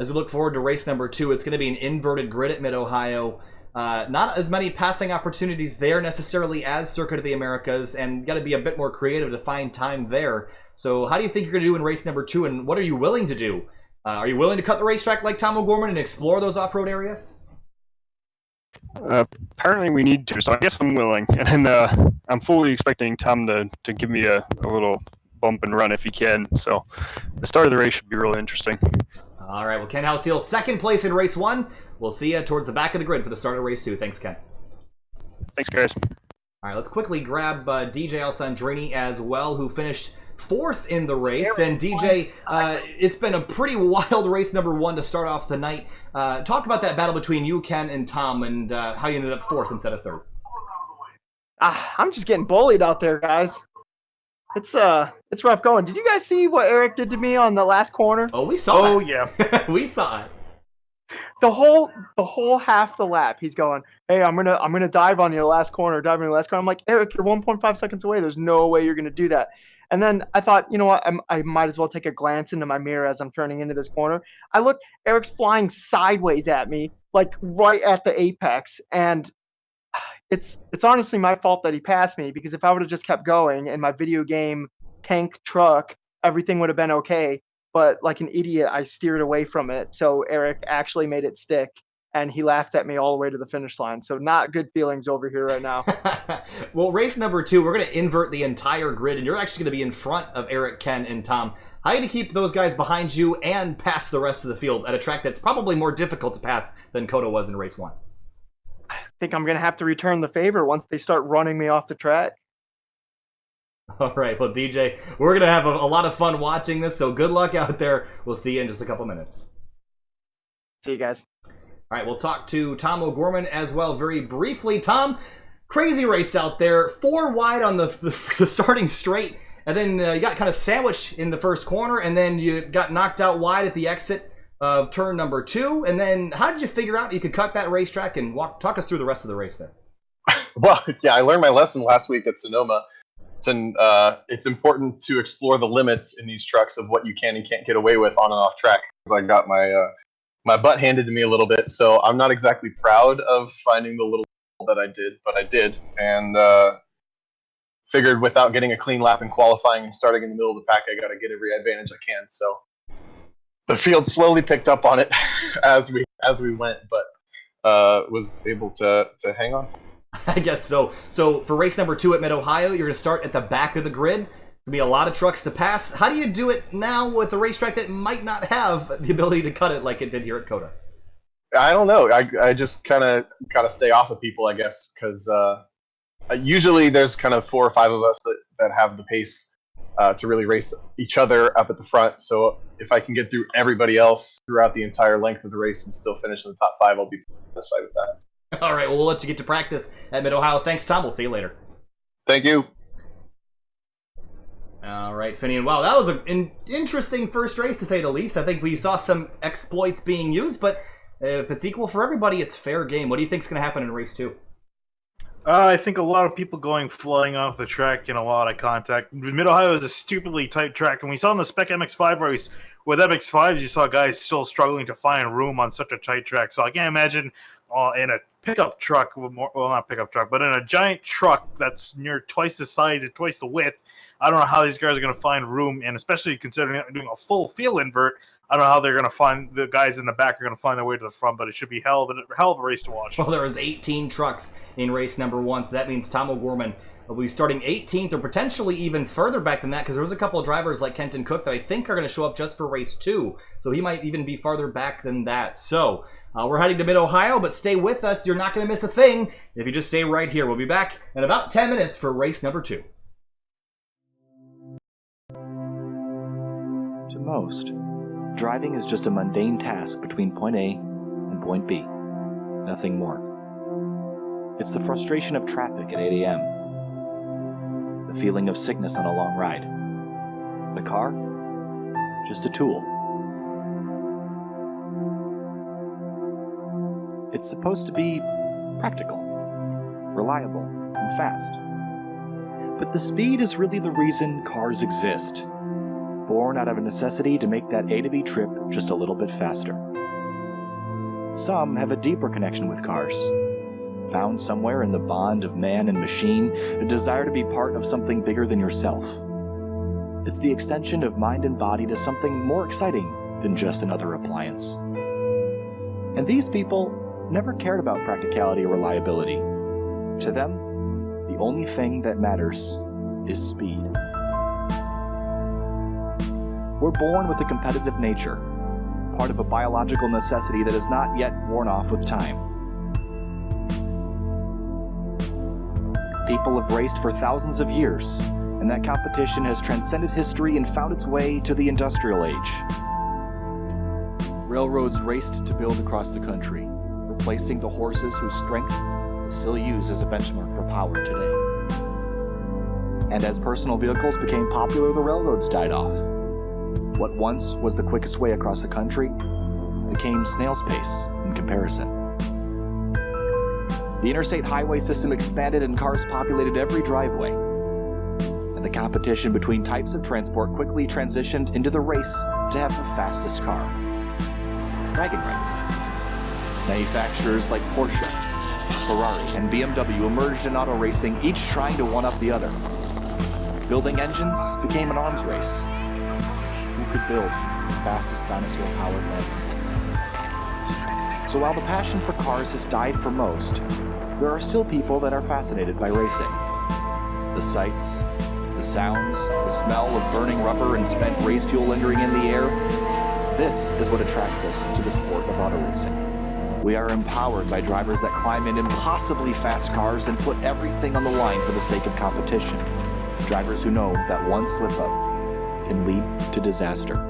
As we look forward to race number 2, it's going to be an inverted grid at Mid-Ohio. Not as many passing opportunities there necessarily as Circuit of the Americas, and got to be a bit more creative to find time there. So how do you think you're going to do in race number 2, and what are you willing to do? Are you willing to cut the racetrack like Tom O'Gorman and explore those off-road areas? Apparently we need to, so I guess I'm willing. And then I'm fully expecting Tom to give me a little bump and run if he can. So the start of the race should be really interesting. All right, well, Ken How Seal, second place in race 1. We'll see you towards the back of the grid for the start of race 2. Thanks, Ken. Thanks, guys. All right, let's quickly grab DJ Alessandrini as well, who finished 4th in the race. And DJ, it's been a pretty wild race number 1 to start off the night. Talk about that battle between you, Ken, and Tom, and how you ended up 4th instead of 3rd. I'm just getting bullied out there, guys. It's rough going. Did you guys see what Eric did to me on the last corner? Oh, we saw it. Oh, yeah. We saw it. The whole half the lap, he's going, "Hey, I'm gonna dive on you the last corner, dive on the last corner." I'm like, Eric, you're 1.5 seconds away. There's no way you're gonna do that. And then I thought, you know what? I might as well take a glance into my mirror as I'm turning into this corner. I look, Eric's flying sideways at me, like right at the apex, and it's honestly my fault that he passed me, because if I would have just kept going in my video game tank truck, everything would have been okay. But like an idiot, I steered away from it, so Eric actually made it stick. and he laughed at me all the way to the finish line. So not good feelings over here right now. Well, race number 2, we're going to invert the entire grid, and you're actually going to be in front of Eric, Ken, and Tom. How are you going to keep those guys behind you and pass the rest of the field at a track that's probably more difficult to pass than COTA was in race 1? I think I'm going to have to return the favor once they start running me off the track. All right, well, DJ, we're going to have a lot of fun watching this, so good luck out there. We'll see you in just a couple minutes. See you guys. All right, we'll talk to Tom O'Gorman as well very briefly. Tom, crazy race out there. 4 wide on the starting straight, and then you got kind of sandwiched in the first corner, and then you got knocked out wide at the exit of turn number 2. And then how did you figure out you could cut that racetrack, and talk us through the rest of the race there? Well, yeah, I learned my lesson last week at Sonoma. It's important to explore the limits in these trucks of what you can and can't get away with on and off track. I got my butt handed to me a little bit, so I'm not exactly proud of finding the little that I did, but I did, and figured without getting a clean lap in qualifying and starting in the middle of the pack, I got to get every advantage I can. So the field slowly picked up on it as we went, but was able to hang on. I guess so. So for race number 2 at Mid-Ohio, you're going to start at the back of the grid. There'll be a lot of trucks to pass. How do you do it now with a racetrack that might not have the ability to cut it like it did here at COTA? I don't know. I just kind of stay off of people, I guess, because usually there's kind of 4 or 5 of us that have the pace to really race each other up at the front. So if I can get through everybody else throughout the entire length of the race and still finish in the top 5, I'll be satisfied with that. All right, well, we'll let you get to practice at Mid-Ohio. Thanks, Tom. We'll see you later. Thank you. All right, Finian. Wow, that was an interesting first race, to say the least. I think we saw some exploits being used, but if it's equal for everybody, it's fair game. What do you think is going to happen in race 2? I think a lot of people flying off the track in a lot of contact. Mid-Ohio is a stupidly tight track, and we saw in the Spec MX-5 race, with MX-5s, you saw guys still struggling to find room on such a tight track. So I can't imagine in a pickup truck, not pickup truck, but in a giant truck that's near twice the size and twice the width, I don't know how these guys are going to find room, and especially considering doing a full field invert, I don't know how they're going to find the guys in the back are going to find their way to the front, but it should be hell of a race to watch. Well, there was 18 trucks in race number 1, so that means Tom O'Gorman will be starting 18th or potentially even further back than that, because there was a couple of drivers like Kenton Cook that I think are going to show up just for race 2, so he might even be farther back than that. So we're heading to Mid-Ohio, but stay with us. You're not going to miss a thing if you just stay right here. We'll be back in about 10 minutes for race number 2. To most, driving is just a mundane task between point A and point B. Nothing more. It's the frustration of traffic at 8 a.m. The feeling of sickness on a long ride. The car? Just a tool. It's supposed to be practical, reliable, and fast. But the speed is really the reason cars exist. Born out of a necessity to make that A to B trip just a little bit faster. Some have a deeper connection with cars, found somewhere in the bond of man and machine, a desire to be part of something bigger than yourself. It's the extension of mind and body to something more exciting than just another appliance. And these people never cared about practicality or reliability. To them, the only thing that matters is speed. We're born with a competitive nature, part of a biological necessity that has not yet worn off with time. People have raced for thousands of years, and that competition has transcended history and found its way to the industrial age. Railroads raced to build across the country, replacing the horses whose strength is still used as a benchmark for power today. And as personal vehicles became popular, the railroads died off. What once was the quickest way across the country became snail's pace in comparison. The interstate highway system expanded and cars populated every driveway. And the competition between types of transport quickly transitioned into the race to have the fastest car. Bragging rights. Manufacturers like Porsche, Ferrari, and BMW emerged in auto racing, each trying to one-up the other. Building engines became an arms race. Who could build the fastest dinosaur-powered Landing? So while the passion for cars has died for most, there are still people that are fascinated by racing. The sights, the sounds, the smell of burning rubber and spent race fuel lingering in the air, this is what attracts us to the sport of auto racing. We are empowered by drivers that climb in impossibly fast cars and put everything on the line for the sake of competition. Drivers who know that one slip-up can lead to disaster.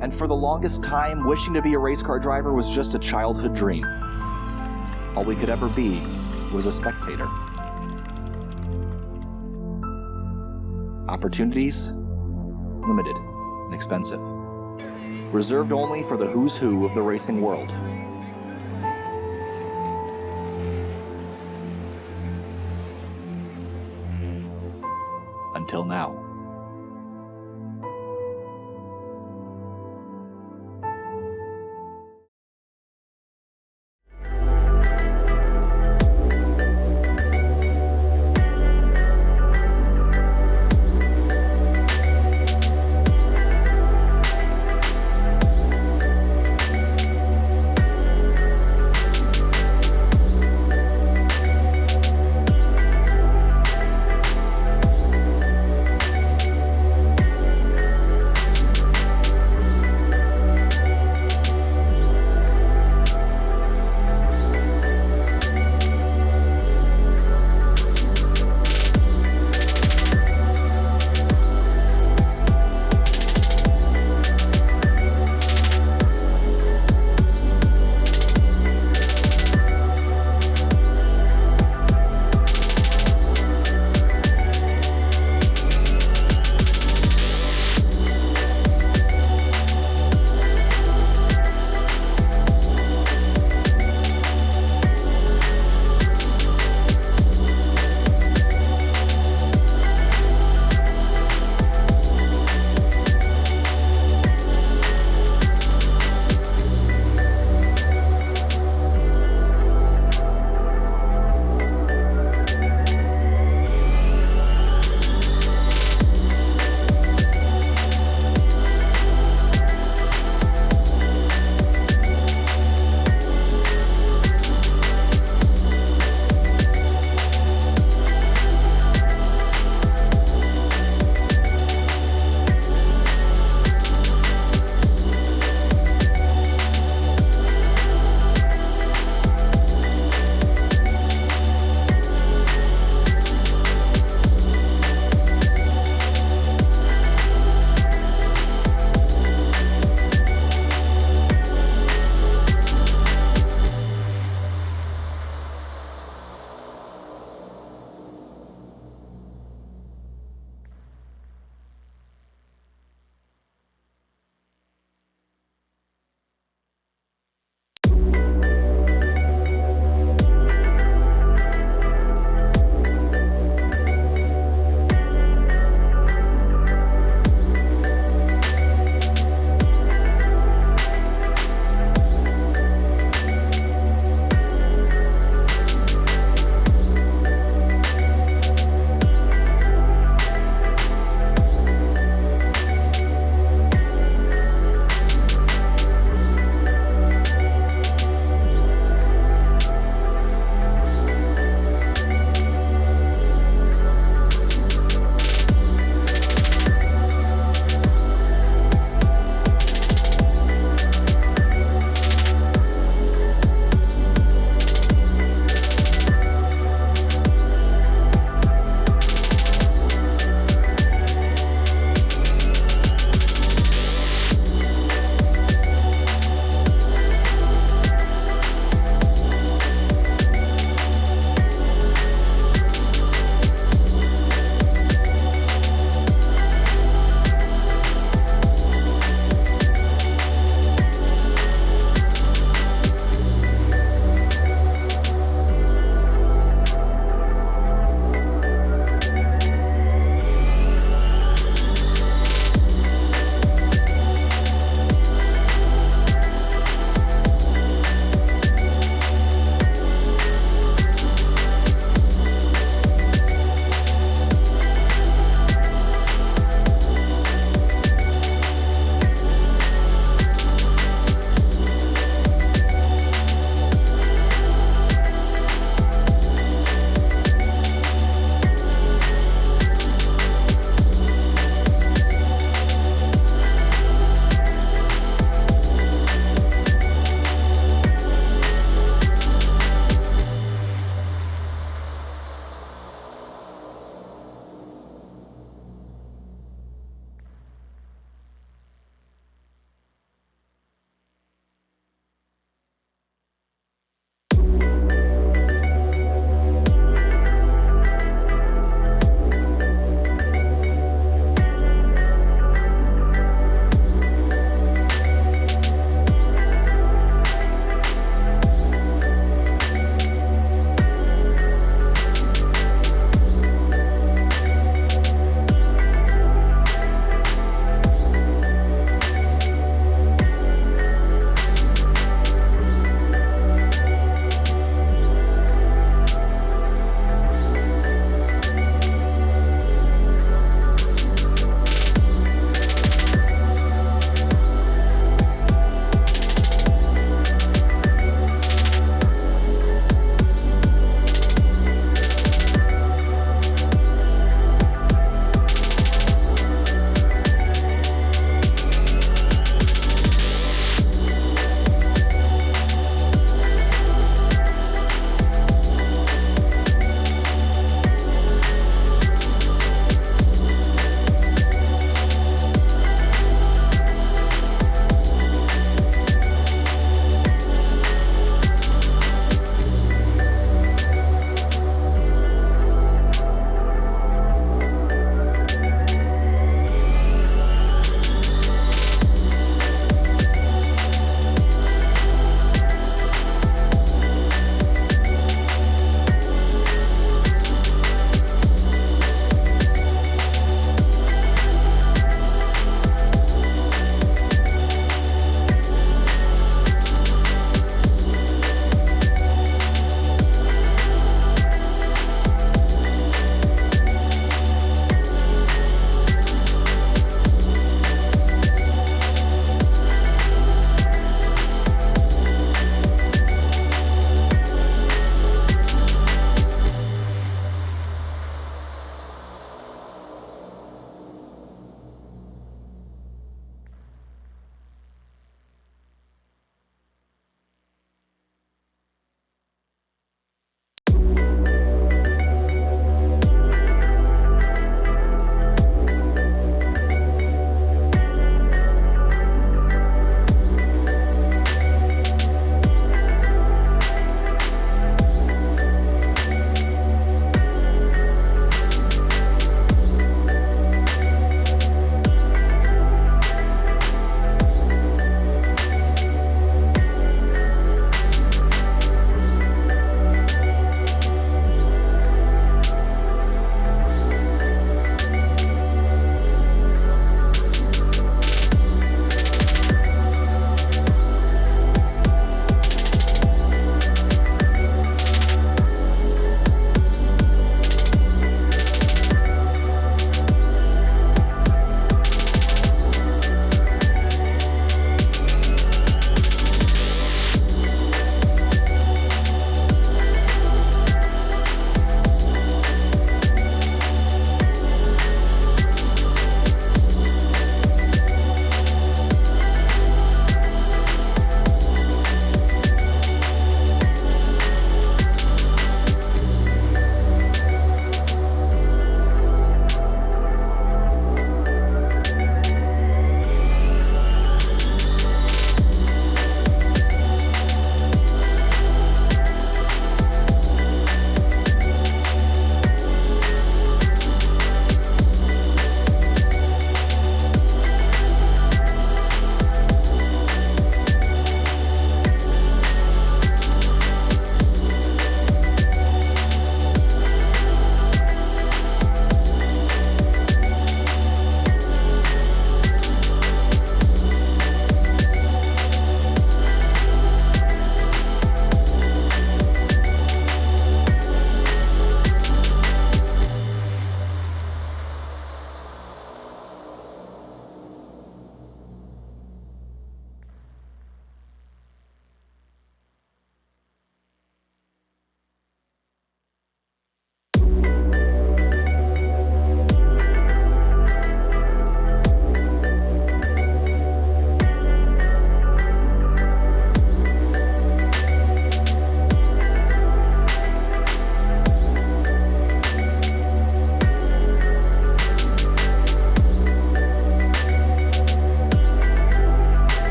And for the longest time, wishing to be a race car driver was just a childhood dream. All we could ever be was a spectator. Opportunities? Limited and expensive. Reserved only for the who's who of the racing world. Until now.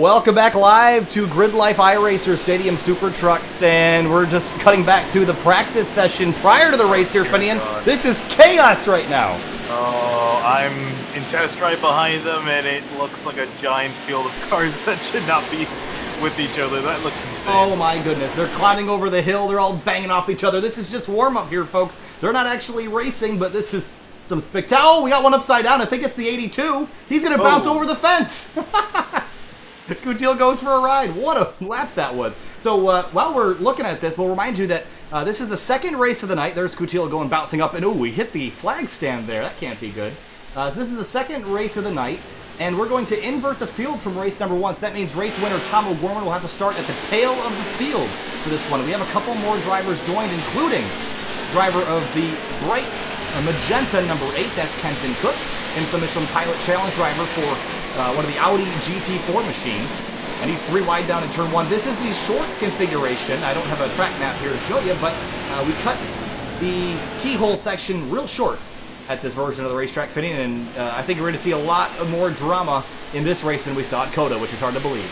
Welcome back live to Grid Life iRacers Stadium Super Trucks, and we're just cutting back to the practice session prior to the race here, Finian. This is chaos right now. Oh, I'm in test right behind them, and it looks like a giant field of cars that should not be with each other. That looks insane. Oh my goodness, they're climbing over the hill, they're all banging off each other. This is just warm-up here, folks. They're not actually racing, but this is some spectacular. Oh, we got one upside down. I think it's the 82. He's going to bounce over the fence. Kutil goes for a ride. What a lap that was. So while we're looking at this, we'll remind you that this is the second race of the night. There's Kutil going bouncing up, and oh, we hit the flag stand there. That can't be good. So this is the second race of the night, and we're going to invert the field from race number 1. So that means race winner Tom O'Gorman will have to start at the tail of the field for this one. We have a couple more drivers joined, including driver of the bright magenta number 8, that's Kenton Cook, and some Michelin Pilot Challenge driver for one of the Audi GT4 machines. And he's 3 wide down in turn 1. This is the short configuration. I don't have a track map here to show you, but we cut the keyhole section real short at this version of the racetrack fitting, and I think we're going to see a lot more drama in this race than we saw at COTA, which is hard to believe.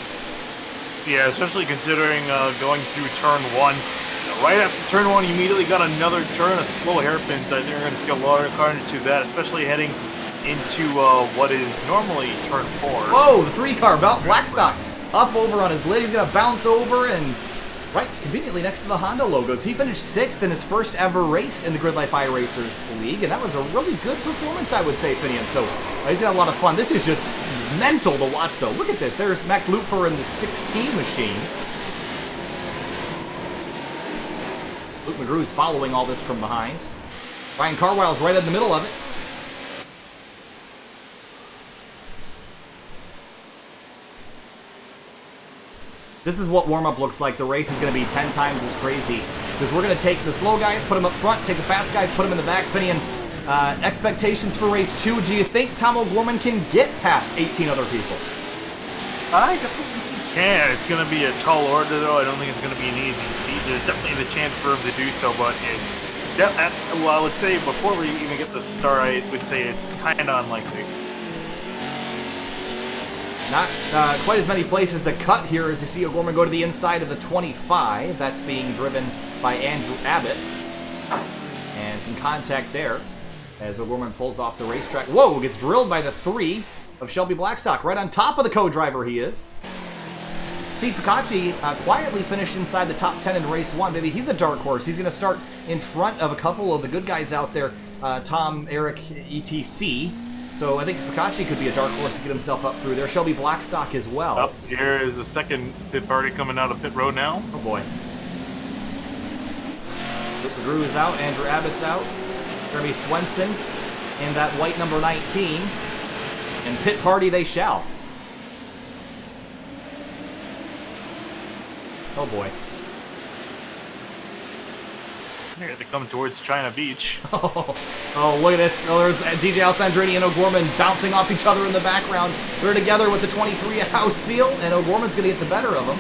Yeah, especially considering going through turn 1. Right after turn 1, you immediately got another turn, a slow hairpin, so I think we're going to see a lot of carnage to that, especially heading into what is normally turn 4. Whoa, the 3-car, Blackstock up over on his lid. He's going to bounce over and right conveniently next to the Honda logos. He finished 6th in his first ever race in the Grid Life iRacers League, and that was a really good performance, I would say, Finian. So he's got a lot of fun. This is just mental to watch, though. Look at this. There's Max Lupfer in the 16 machine. Luke McGrew's following all this from behind. Ryan Carwile's right in the middle of it. This is what warm-up looks like. The race is going to be 10 times as crazy. Because we're going to take the slow guys, put them up front, take the fast guys, put them in the back. Finian, expectations for race 2. Do you think Tom O'Gorman can get past 18 other people? I definitely think he can. It's going to be a tall order, though. I don't think it's going to be an easy feat. There's definitely the chance for him to do so, but it's... well, I would say before we even get the start, I would say it's kind of unlikely. Not quite as many places to cut here as you see O'Gorman go to the inside of the 25. That's being driven by Andrew Abbott. And some contact there as O'Gorman pulls off the racetrack. Whoa, gets drilled by the 3 of Shelby Blackstock. Right on top of the co-driver he is. Steve Ficacci quietly finished inside the top 10 in race 1. Maybe he's a dark horse. He's going to start in front of a couple of the good guys out there. Tom, Eric, etc. So I think Ficacci could be a dark horse to get himself up through there. Shelby Blackstock as well. Up here is the second pit party coming out of pit road now. Oh boy. Luke McGrew is out. Andrew Abbott's out. Jeremy Swenson in that white number 19. And pit party they shall. Oh boy. Here they come towards China Beach. Oh, look at this. Oh, there's DJ Alessandrini and O'Gorman bouncing off each other in the background. They're together with the 23 at House Seal, and O'Gorman's going to get the better of them.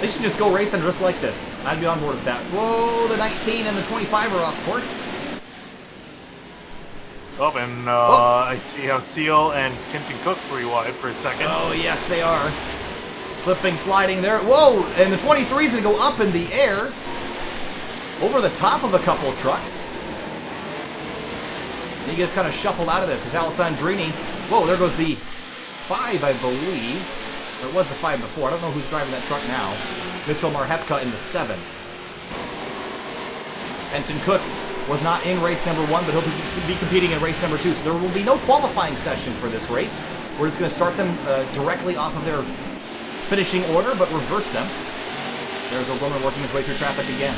They should just go racing just like this. I'd be on board with that. Whoa, the 19 and the 25 are off course. Oh, and I see how Seal and Kenton Cook 3 wide for a second. Oh, yes, they are. Slipping, sliding there. Whoa! And the 23 is going to go up in the air. Over the top of a couple trucks. And he gets kind of shuffled out of this. It's Alessandrini. Whoa, there goes the 5, I believe. Or it was the 5 before. I don't know who's driving that truck now. Mitchell Marhefka in the 7. Kenton Cook was not in race number 1, but he'll be competing in race number 2. So there will be no qualifying session for this race. We're just going to start them directly off of their finishing order, but reverse them. There's O'Gorman working his way through traffic again.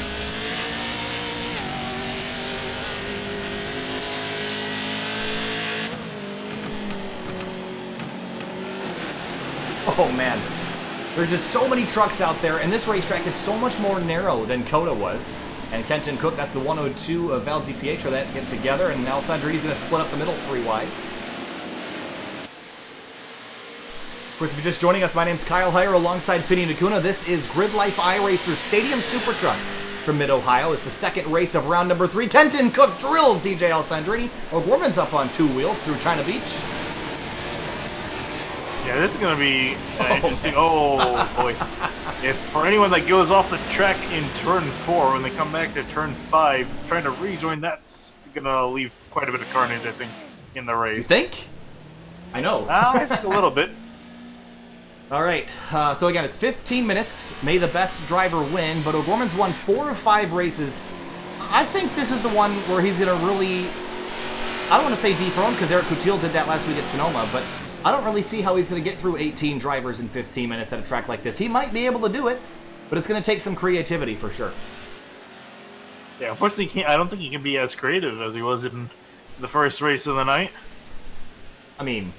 Oh man, there's just so many trucks out there, and this racetrack is so much more narrow than COTA was. And Kenton Cook, that's the 102 of Val DiPietro that get together, and now Sandrini's going to split up the middle 3 wide. Of course, if you're just joining us, my name's Kyle Heyer alongside Finian Acuna. This is Grid Life iRacers Stadium Super Trucks from Mid-Ohio. It's the second race of round number 3. Kenton Cook drills DJ Alessandrini. O'Gorman's up on 2 wheels through China Beach. Yeah, this is going to be interesting. Oh, boy. If for anyone that goes off the track in turn 4, when they come back to turn 5, trying to rejoin, that's going to leave quite a bit of carnage, I think, in the race. You think? I know. I think a little bit. All right, so again, it's 15 minutes. May the best driver win, but O'Gorman's won 4 of 5 races. I think this is the one where he's going to really, I don't want to say dethrone, because Eric Kutil did that last week at Sonoma, but I don't really see how he's going to get through 18 drivers in 15 minutes at a track like this. He might be able to do it, but it's going to take some creativity for sure. Yeah, unfortunately, I don't think he can be as creative as he was in the first race of the night. I mean,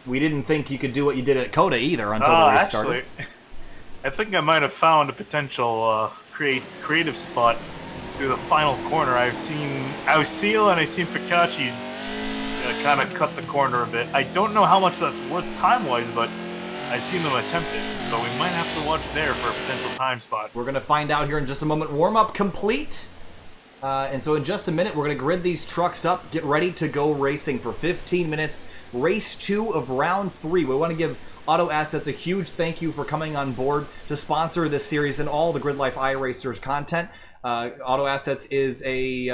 we didn't think you could do what you did at COTA either until the race started. Actually, I think I might have found a potential creative spot through the final corner. I've seen Ausil and I've seen Ficacci kind of cut the corner a bit. I don't know how much that's worth time-wise, but I've seen them attempt it, so we might have to watch there for a potential time spot. We're going to find out here in just a moment. Warm-up complete. And so in just a minute, we're going to grid these trucks up, get ready to go racing for 15 minutes. Race 2 of round 3. We want to give Auto Assets a huge thank you for coming on board to sponsor this series and all the Grid Life iRacers content. Auto Assets is a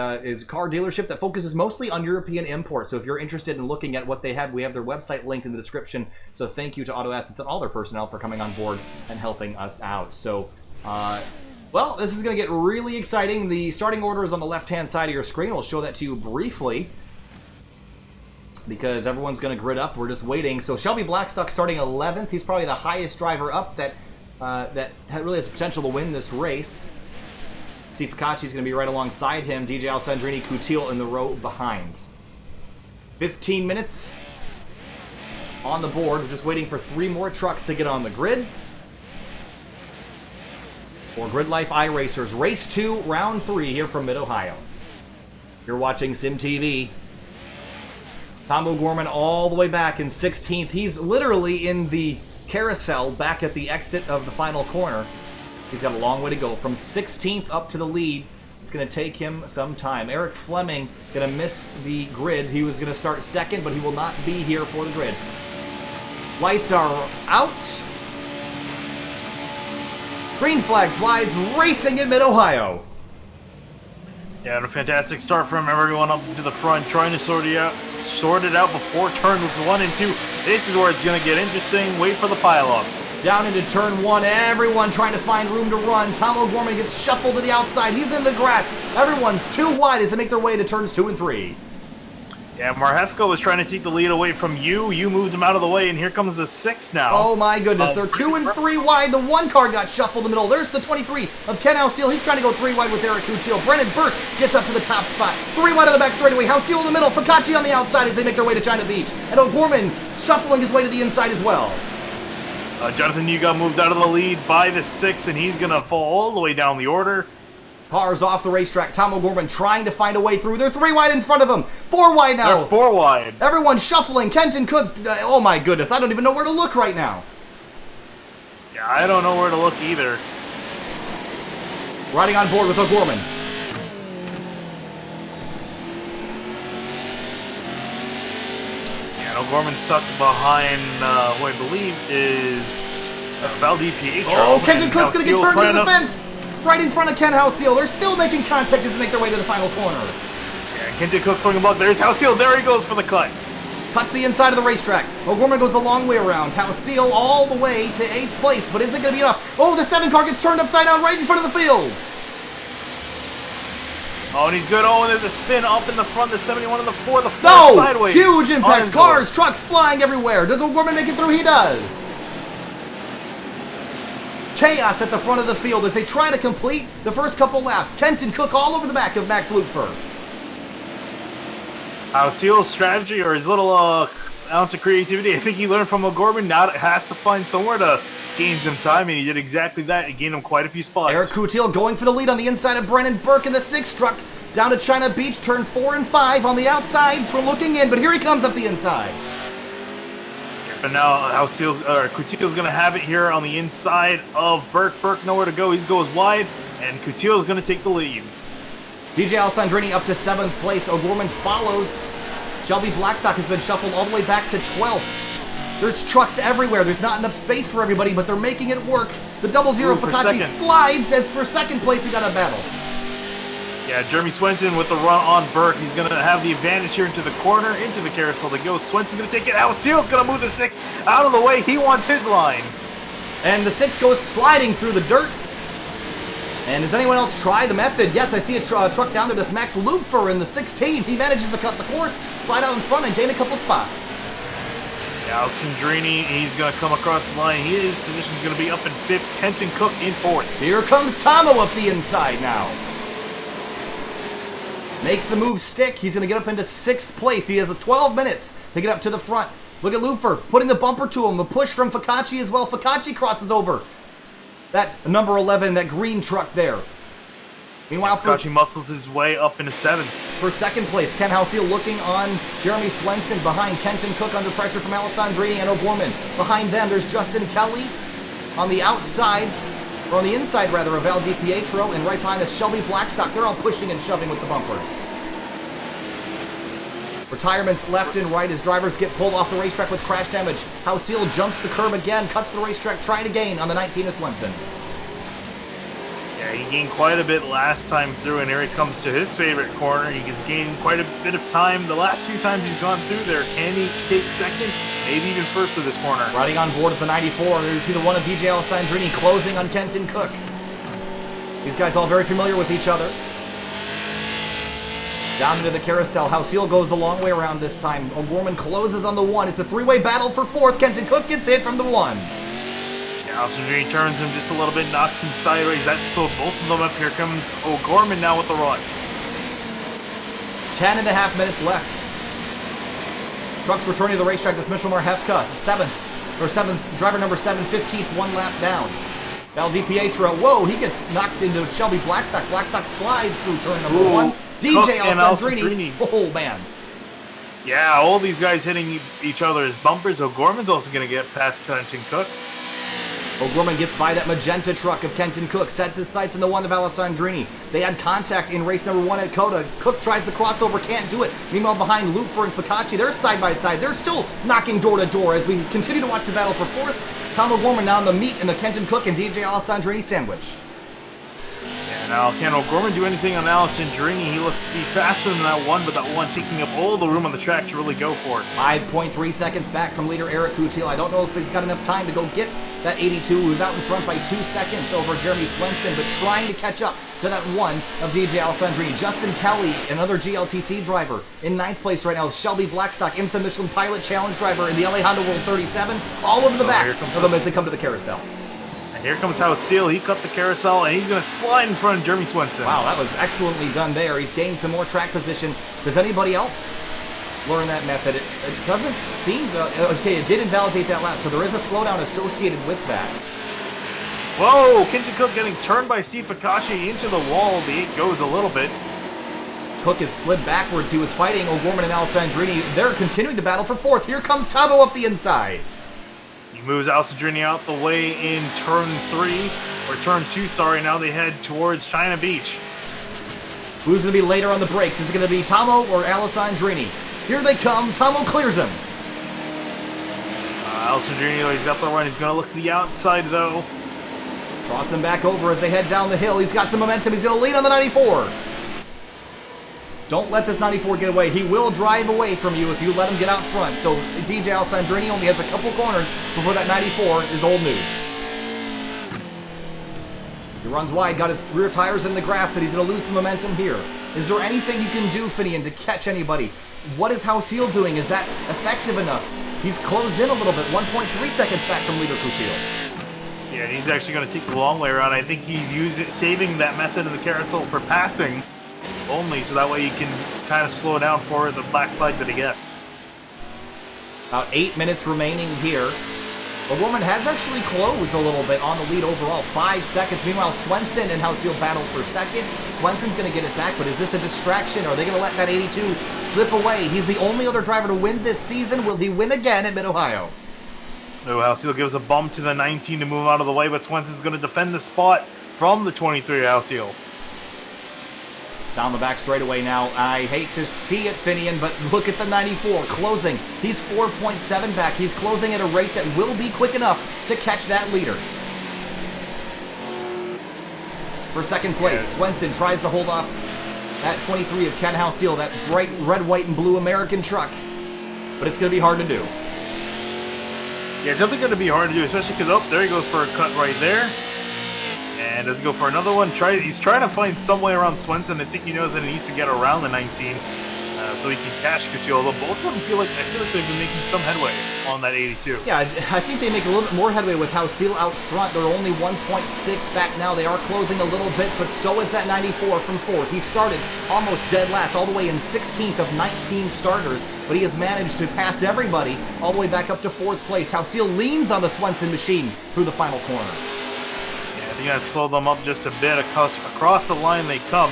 car dealership that focuses mostly on European imports. So if you're interested in looking at what they have, we have their website linked in the description. So thank you to Auto Assets and all their personnel for coming on board and helping us out. So, well, this is going to get really exciting. The starting order is on the left-hand side of your screen. We'll show that to you briefly because everyone's going to grid up. We're just waiting. So Shelby Blackstock starting 11th. He's probably the highest driver up that really has the potential to win this race. Steve Ficacci's going to be right alongside him. DJ Alessandrini, Kutil in the row behind. 15 minutes on the board. We're just waiting for 3 more trucks to get on the grid. For Grid Life iRacers, Race 2, Round 3 here from Mid-Ohio. You're watching Sim TV. Tom O'Gorman all the way back in 16th. He's literally in the carousel back at the exit of the final corner. He's got a long way to go. From 16th up to the lead, it's going to take him some time. Eric Fleming going to miss the grid. He was going to start second, but he will not be here for the grid. Lights are out. Green flag flies, racing in Mid-Ohio. Yeah, and a fantastic start from everyone up to the front, trying to sort it out before turns 1 and 2. This is where it's going to get interesting. Wait for the pile-up. Down into turn 1, everyone trying to find room to run. Tom O'Gorman gets shuffled to the outside. He's in the grass. Everyone's too wide as they make their way to turns 2 and 3. Yeah, Marhefko was trying to take the lead away from you. You moved him out of the way, and here comes the 6 now. Oh my goodness, they're 2 and 3 wide. The 1 car got shuffled in the middle. There's the 23 of Ken Ausil. He's trying to go 3 wide with Eric Kutil. Brennan Burke gets up to the top spot. 3 wide on the back straightaway. Ausil in the middle. Ficacci on the outside as they make their way to China Beach. And O'Gorman shuffling his way to the inside as well. Jonathan Yuga moved out of the lead by the 6, and he's going to fall all the way down the order. Cars off the racetrack. Tom O'Gorman trying to find a way through. They're 3 wide in front of him. 4 wide now. They're 4 wide. Everyone's shuffling. Kenton Cook. Oh my goodness. I don't even know where to look right now. Yeah, I don't know where to look either. Riding on board with O'Gorman. Yeah, and O'Gorman stuck behind who I believe is Valdi Pietro. Oh, Kenton Cook's going to get turned into the fence. Right in front of Ken Ausil. They're still making contact as they make their way to the final corner. Yeah, Kenton Cook throwing a block. There's Ausil. There he goes for the cut. Cuts the inside of the racetrack. O'Gorman goes the long way around. Ausil all the way to 8th place, but is it going to be enough? Oh, the 7 car gets turned upside down right in front of the field. Oh, and he's good. Oh, and there's a spin up in the front. The 71 and the 4. The 4 no! Sideways. Huge impacts. Cars, trucks flying everywhere. Does O'Gorman make it through? He does. Chaos at the front of the field as they try to complete the first couple laps. Kenton Cook all over the back of Max Lupfer. Ausil's strategy, or his little ounce of creativity, I think he learned from O'Gorman. Now it has to find somewhere to gain some time, and he did exactly that. He gained him quite a few spots. Eric Kutil going for the lead on the inside of Brennan Burke in the 6 truck. Down to China Beach, turns 4 and 5 on the outside for looking in, but here he comes up the inside. But now Kutil's going to have it here on the inside of Burke. Burke nowhere to go. He goes wide, and Kutil's going to take the lead. DJ Alessandrini up to 7th place. O'Gorman follows. Shelby Blackstock has been shuffled all the way back to 12th. There's trucks everywhere. There's not enough space for everybody, but they're making it work. The 00 for Focacci second. slides as for second place. We got a battle. Yeah, Jeremy Swenson with the run on Burke. He's going to have the advantage here into the corner, into the carousel to go. Swenson's going to take it out. Seal's going to move the 6 out of the way. He wants his line. And the 6 goes sliding through the dirt. And does anyone else try the method? Yes, I see a truck down there. That's Max Lupfer in the 16. He manages to cut the course, slide out in front, and gain a couple spots. Yeah, Alessandrini, he's going to come across the line. His position's going to be up in 5th. Kenton Cook in 4th. Here comes Tomo up the inside now. Makes the move stick. He's going to get up into 6th place. He has 12 minutes to get up to the front. Look at Lupfer putting the bumper to him. A push from Focacci as well. Focacci crosses over. That number 11, that green truck there. Meanwhile, Focacci muscles his way up into 7th. For second place, Ken Halsey looking on Jeremy Swenson. Behind Kenton Cook under pressure from Alessandrini and O'Gorman. Behind them, there's Justin Kelly. On the outside, or on the inside rather, of Val DiPietro. And right behind us, Shelby Blackstock. They're all pushing and shoving with the bumpers. Retirements left and right as drivers get pulled off the racetrack with crash damage. Halsey jumps the curb again, cuts the racetrack, trying to gain on the 19 of Swenson. Yeah, he gained quite a bit last time through, and here he comes to his favorite corner. He gets gained quite a bit of time the last few times he's gone through there. Can he take second? Maybe even first of this corner. Riding on board at the 94, you see the one of DJ Alessandrini closing on Kenton Cook. These guys all very familiar with each other. Down into the carousel, Halsey goes the long way around this time. O'Gorman closes on the 1. It's a 3-way battle for 4th. Kenton Cook gets hit from the 1. Alessandrini turns him just a little bit, knocks him sideways. That slowed both of them up. Here comes O'Gorman now with the run. 10.5 minutes left. Trucks returning to the racetrack. That's Mitchell Marhefka, 7th, driver number 7, 15th, 1 lap down. Val DiPietro, whoa, he gets knocked into Shelby Blackstock. Blackstock slides through turn number 1. DJ Alessandrini, oh man. Yeah, all these guys hitting each other's bumpers. O'Gorman's also going to get past Kenton Cook. O'Gorman gets by that magenta truck of Kenton Cook, sets his sights on the 1 of Alessandrini. They had contact in race number 1 at COTA. Cook tries the crossover, can't do it. Meanwhile, behind Lupfer and Focacci, they're side by side. They're still knocking door to door as we continue to watch the battle for 4th. Tom O'Gorman now in the meat in the Kenton Cook and DJ Alessandrini sandwich. Yeah, now can O'Gorman do anything on Alessandrini? He looks to be faster than that 1, but that 1 taking up all the room on the track to really go for it. 5.3 seconds back from leader Eric Kutil. I don't know if he's got enough time to go get that 82, who's out in front by 2 seconds over Jeremy Swenson, but trying to catch up to that 1 of DJ Alessandrini. Justin Kelly, another GLTC driver, in 9th place right now. Shelby Blackstock, IMSA Michelin Pilot Challenge driver in the LA Honda World 37, all over the back of them as they come to the carousel. And here comes Halsey. He cut the carousel, and he's going to slide in front of Jeremy Swenson. Wow, that was excellently done there. He's gained some more track position. Does anybody else learn that method? It doesn't seem to, okay, it did invalidate that lap, so there is a slowdown associated with that. Whoa, Kenton Cook getting turned by Steve Focacci into the wall. The 8 goes a little bit. Cook has slid backwards. He was fighting O'Gorman and Alessandrini. They're continuing to battle for 4th. Here comes Tabo up the inside. He moves Alessandrini out the way in turn 3, or turn 2, sorry. Now they head towards China Beach. Who's going to be later on the brakes? Is it going to be Tomo or Alessandrini? Here they come. Tomo clears him. Alessandrini, he's got the run. He's going to look to the outside, though. Cross him back over as they head down the hill. He's got some momentum. He's going to lead on the 94. Don't let this 94 get away. He will drive away from you if you let him get out front. So DJ Alessandrini only has a couple corners before that 94 is old news. He runs wide, got his rear tires in the grass, and he's going to lose some momentum here. Is there anything you can do, Finian, to catch anybody? What is Halsey doing? Is that effective enough? He's closed in a little bit, 1.3 seconds back from leader Kutil. Yeah, he's actually going to take the long way around. I think he's saving that method in the carousel for passing only, so that way he can just kind of slow down for the black flag that he gets. About 8 minutes remaining here. O'Gorman has actually closed a little bit on the lead overall, 5 seconds. Meanwhile, Swenson and Halsey battle for second. Swenson's going to get it back, but is this a distraction? Are they going to let that 82 slip away? He's the only other driver to win this season. Will he win again at Mid-Ohio? Oh, Halsey gives a bump to the 19 to move out of the way, but Swenson's going to defend the spot from the 23 Halsey. Down the back straightaway now. I hate to see it, Finian, but look at the 94 closing. He's 4.7 back. He's closing at a rate that will be quick enough to catch that leader. For second place, Swenson tries to hold off that 23 of Ken Halseal, that bright red, white, and blue American truck. But it's going to be hard to do. Yeah, it's definitely going to be hard to do, especially because, oh, there he goes for a cut right there. And does he go for another one? He's trying to find some way around Swenson. I think he knows that he needs to get around the 19 so he can catch Kutil. Although both of them feel like they've been making some headway on that 82. Yeah, I think they make a little bit more headway with Halseal out front. They're only 1.6 back now. They are closing a little bit, but so is that 94 from fourth. He started almost dead last, all the way in 16th of 19 starters, but he has managed to pass everybody all the way back up to fourth place. Halseal leans on the Swenson machine through the final corner. I think I'd slow them up just a bit. Across the line they come.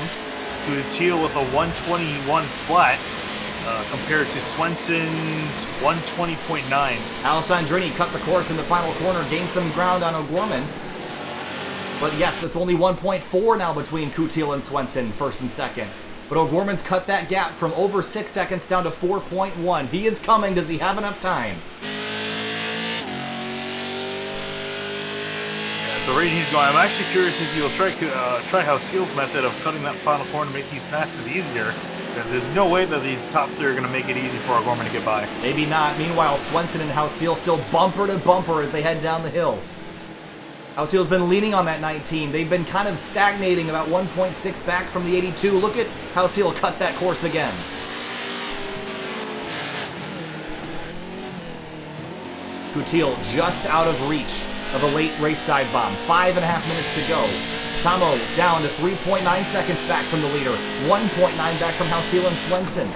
Kutil with a 121 flat compared to Swenson's 120.9. Alessandrini cut the course in the final corner, gained some ground on O'Gorman. But yes, it's only 1.4 now between Kutil and Swenson, first and second. But O'Gorman's cut that gap from over 6 seconds down to 4.1. He is coming. Does he have enough time? The rate he's going, I'm actually curious if he'll try Halseal's method of cutting that final corner to make these passes easier, because there's no way that these top three are going to make it easy for O'Gorman to get by. Maybe not. Meanwhile, Swenson and Halseal still bumper to bumper as they head down the hill. Halseal's been leaning on that 19. They've been kind of stagnating about 1.6 back from the 82. Look at Halseal cut that course again. Kutil just out of reach of a late race dive bomb. 5.5 minutes to go. Tomo down to 3.9 seconds back from the leader. 1.9 back from Halseal and Swenson.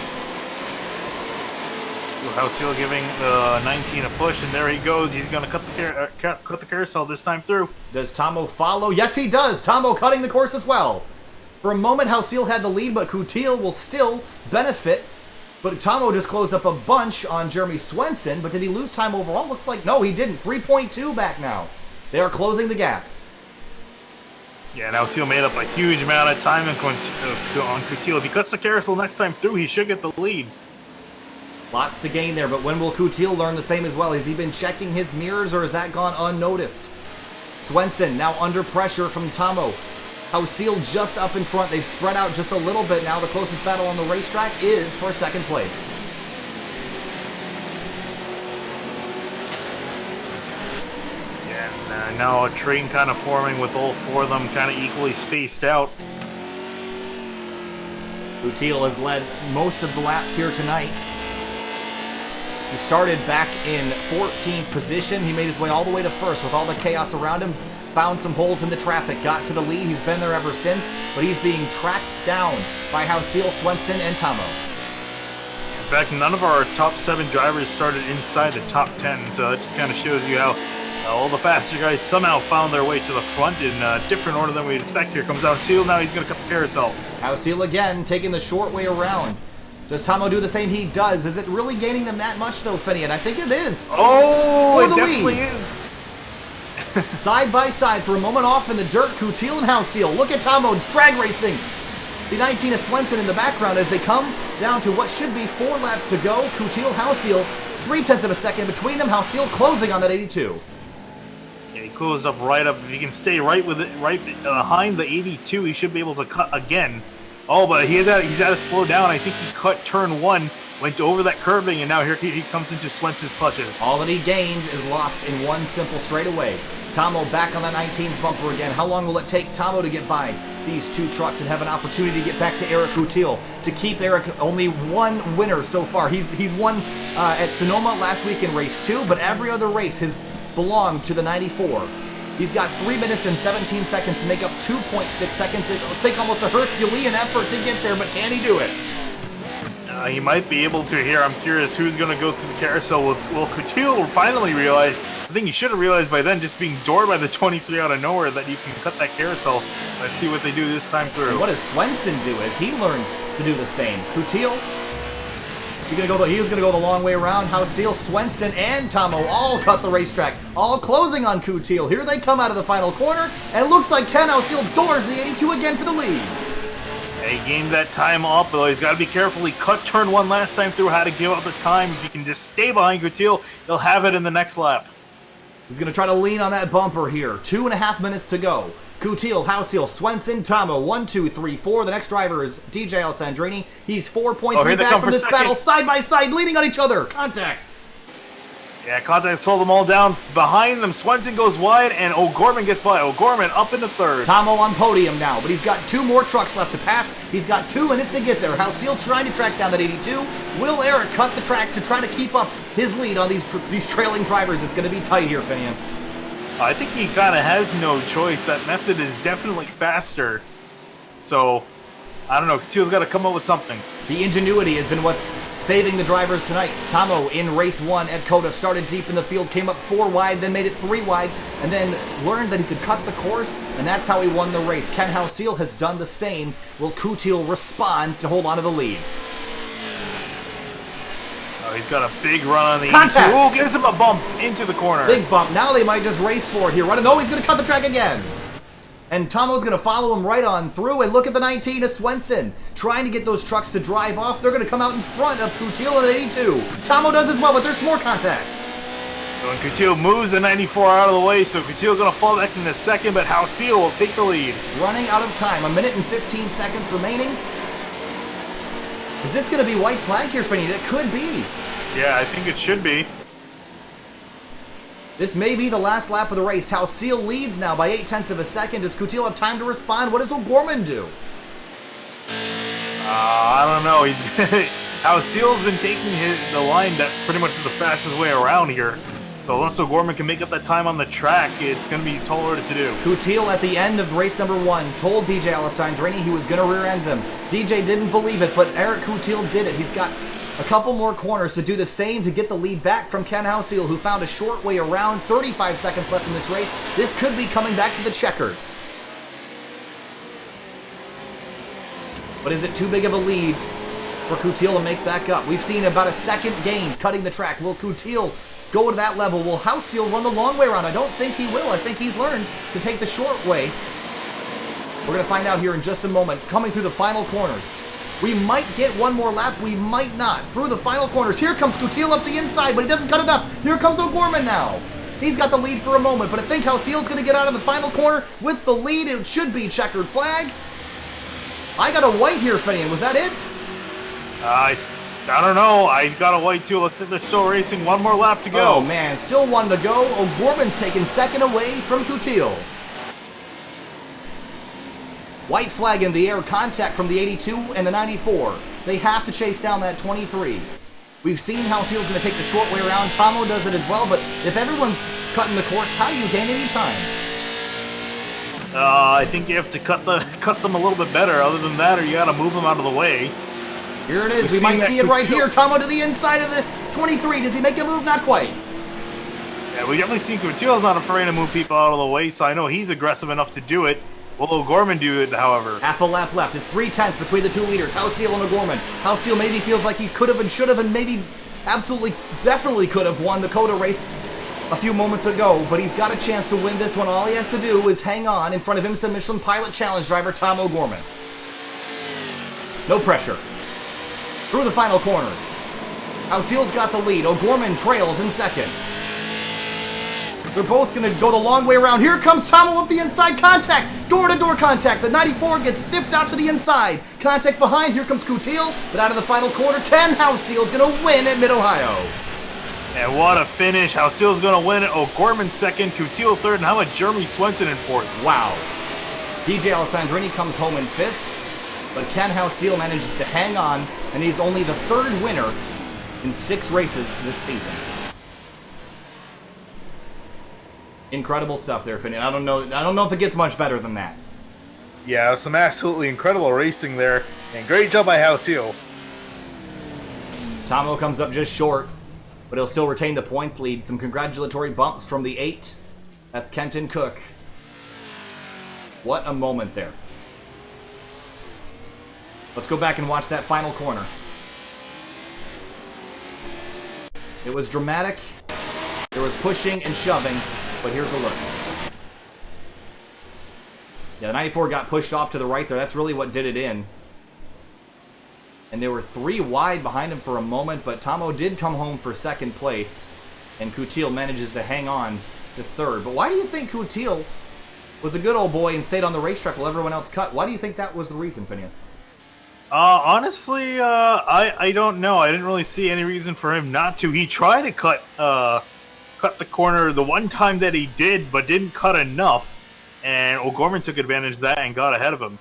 Halseal giving the 19 a push, and there he goes. He's going to cut the carousel this time through. Does Tomo follow? Yes, he does. Tomo cutting the course as well. For a moment, Halseal had the lead, but Kutil will still benefit. But Tomo just closed up a bunch on Jeremy Swenson, but did he lose time overall? Looks like no, he didn't. 3.2 back now. They are closing the gap. Yeah, now Halseal made up a huge amount of time on Kutil. If he cuts the carousel next time through, he should get the lead. Lots to gain there, but when will Kutil learn the same as well? Has he been checking his mirrors, or has that gone unnoticed? Swenson now under pressure from Tomo. Halseal just up in front. They've spread out just a little bit now. The closest battle on the racetrack is for second place. Yeah, and now a train kind of forming with all four of them kind of equally spaced out. Kutil has led most of the laps here tonight. He started back in 14th position. He made his way all the way to first with all the chaos around him. Found some holes in the traffic, got to the lead. He's been there ever since, but he's being tracked down by Halseal, Swenson, and Tomo. In fact, none of our top 7 drivers started inside the top 10, so that just kind of shows you how all the faster guys somehow found their way to the front in a different order than we'd expect. Here comes Halseal, now he's going to cut the carousel. Halseal again, taking the short way around. Does Tomo do the same? He does. Is it really gaining them that much, though, Finian? I think it is. Oh, For it the definitely lead. is. Side by side for a moment off in the dirt, Kutil and Halseal. Look at Tomo drag racing. The 19 of Swenson in the background as they come down to what should be 4 laps to go. Kutil, Halseal, 0.3 of a second between them. Halseal closing on that 82. Yeah, he closed up right up. If he can stay right with it, right behind the 82, he should be able to cut again. Oh, but he's had to slow down. I think he cut turn 1, went over that curving, and now here he comes into Swenson's clutches. All that he gained is lost in one simple straightaway. Tomo back on the 19's bumper again. How long will it take Tomo to get by these 2 trucks and have an opportunity to get back to Eric Kutil? To keep Eric, only 1 winner so far. He's won at Sonoma last week in race 2, but every other race has belonged to the 94. He's got 3 minutes and 17 seconds to make up 2.6 seconds. It'll take almost a Herculean effort to get there, but can he do it? He might be able to here. I'm curious who's going to go through the carousel. Will Kutil finally realize, I think he should have realized by then, just being doored by the 23 out of nowhere, that you can cut that carousel. Let's see what they do this time through. And what does Swenson do? Has he learned to do the same? Kutil? He was going to go the long way around. Halseal, Swenson, and Tomo all cut the racetrack. All closing on Kutil. Here they come out of the final corner, and it looks like Ken Halseal doors the 82 again for the lead. He gained that time up, though he's got to be careful. He cut turn 1 last time through, how to give up the time. If he can just stay behind Kutil, he'll have it in the next lap. He's going to try to lean on that bumper here. 2.5 minutes to go. Kutil, Houseel, Swenson, Tomo, 1, 2, 3, 4. The next driver is DJ Alessandrini. He's 4.3 back from this battle, side by side, leaning on each other. Contact. Yeah, Contact sold them all down. Behind them, Swenson goes wide, and O'Gorman gets by. O'Gorman up into third. Tomo on podium now, but he's got 2 more trucks left to pass. He's got 2 minutes to get there. Houseel trying to track down that 82. Will Eric cut the track to try to keep up his lead on these trailing drivers? It's going to be tight here, Finian. I think he kind of has no choice. That method is definitely faster. So, I don't know. Kutil's got to come up with something. The ingenuity has been what's saving the drivers tonight. Tomo in race 1 at COTA started deep in the field, came up 4 wide, then made it 3 wide, and then learned that he could cut the course, and that's how he won the race. Ken Houseel has done the same. Will Kutil respond to hold on to the lead? Oh, he's got a big run on the Contact! E2. Ooh, gives him a bump into the corner. Big bump. Now they might just race for it here. Running. No, he's going to cut the track again. And Tomo's going to follow him right on through. And look at the 19 of Swenson. Trying to get those trucks to drive off. They're going to come out in front of Kutil at 82. Tomo does as well, but there's more contact. So when Kutil moves the 94 out of the way, so Kutil going to fall back in the second, but Houseel will take the lead. Running out of time. 1 minute and 15 seconds remaining. Is this going to be white flag here, Finney? It could be. Yeah, I think it should be. This may be the last lap of the race. Houseel leads now by 0.8 of a second. Does Kutil have time to respond? What does O'Gorman do? I don't know. Houseel's been taking the line that pretty much is the fastest way around here. So unless O'Gorman can make up that time on the track, it's going to be taller to do. Kutil at the end of race number 1 told DJ Alessandrini he was going to rear end him. DJ didn't believe it, but Eric Kutil did it. He's got a couple more corners to do the same to get the lead back from Ken Houseel, who found a short way around. 35 seconds left in this race. This could be coming back to the checkers. But is it too big of a lead for Kutil to make back up? We've seen about a second gained cutting the track. Will Kutil go to that level? Will Houseel run the long way around? I don't think he will. I think he's learned to take the short way. We're going to find out here in just a moment. Coming through the final corners. We might get one more lap. We might not. Through the final corners. Here comes Kutil up the inside, but he doesn't cut enough. Here comes O'Gorman now. He's got the lead for a moment, but I think Houseel's going to get out of the final corner with the lead. It should be checkered flag. I got a white here, Finian. Was that it? I don't know. I got a white too. Looks like they're still racing. One more lap to go. Oh, man. Still one to go. O'Gorman's taken second away from Kutil. White flag in the air, contact from the 82 and the 94. They have to chase down that 23. We've seen Houseel's going to take the short way around. Tomo does it as well, but if everyone's cutting the course, how do you gain any time? I think you have to cut them a little bit better. Other than that, or you got to move them out of the way. Here it is. We might see it right here. Tomo to the inside of the 23. Does he make a move? Not quite. Yeah, we definitely see Kutil's not afraid to move people out of the way, so I know he's aggressive enough to do it. Will O'Gorman do it, however? Half a lap left. It's 3/10 between the two leaders, Houseel and O'Gorman. Houseel maybe feels like he could have and should have and maybe absolutely, definitely could have won the COTA race a few moments ago, but he's got a chance to win this one. All he has to do is hang on in front of IMSA Michelin Pilot Challenge driver Tom O'Gorman. No pressure. Through the final corners. Houseel's got the lead. O'Gorman trails in second. They're both going to go the long way around. Here comes Tomo up the inside. Contact. Door-to-door contact. The 94 gets stiffed out to the inside. Contact behind. Here comes Kutil. But out of the final corner, Ken Houseel's going to win at Mid-Ohio. And what a finish. Houseel's going to win it. O'Gorman second. Kutil third. And how about Jeremy Swenson in fourth? Wow. DJ Alessandrini comes home in fifth. But Ken Houseel manages to hang on. And he's only the third winner in 6 races this season. Incredible stuff there, Finian. I don't know if it gets much better than that. Yeah, some absolutely incredible racing there, and great job by Houseel. Tomo comes up just short, but he'll still retain the points lead. Some congratulatory bumps from the 8. That's Kenton Cook. What a moment there. Let's go back and watch that final corner. It was dramatic. There was pushing and shoving. But here's a look. Yeah, the 94 got pushed off to the right there. That's really what did it in. and they were 3 wide behind him for a moment, but Tomo did come home for second place, and Kutil manages to hang on to third. But why do you think Kutil was a good old boy and stayed on the racetrack while everyone else cut? Why do you think that was the reason, Finian? Honestly, I don't know. I didn't really see any reason for him not to. He tried to cut the corner the one time that he did, but didn't cut enough, and O'Gorman took advantage of that and got ahead of him.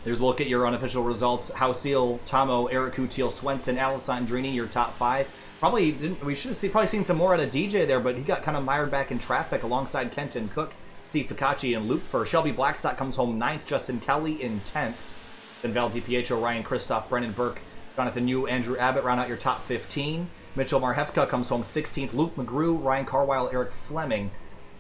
Here's a look at your unofficial results. Hausil, Tomo, Eric Kutil, Swenson, Alessandrini, your top 5. We should have probably seen some more out of DJ there, but he got kind of mired back in traffic alongside Kenton Cook, Steve Ficacci, and Luke for Shelby Blackstock comes home 9th, Justin Kelly in 10th. Then Val DiPietro, Ryan Kristoff, Brendan Burke, Jonathan Yu, Andrew Abbott round out your top 15. Mitchell Marhefka comes home 16th. Luke McGrew, Ryan Carwile, Eric Fleming,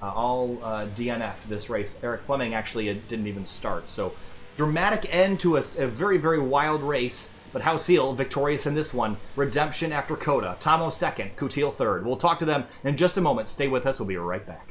all DNF'd this race. Eric Fleming actually didn't even start. So dramatic end to a very, very wild race. But Hausil victorious in this one. Redemption after COTA. Tomo second, Kutil third. We'll talk to them in just a moment. Stay with us. We'll be right back.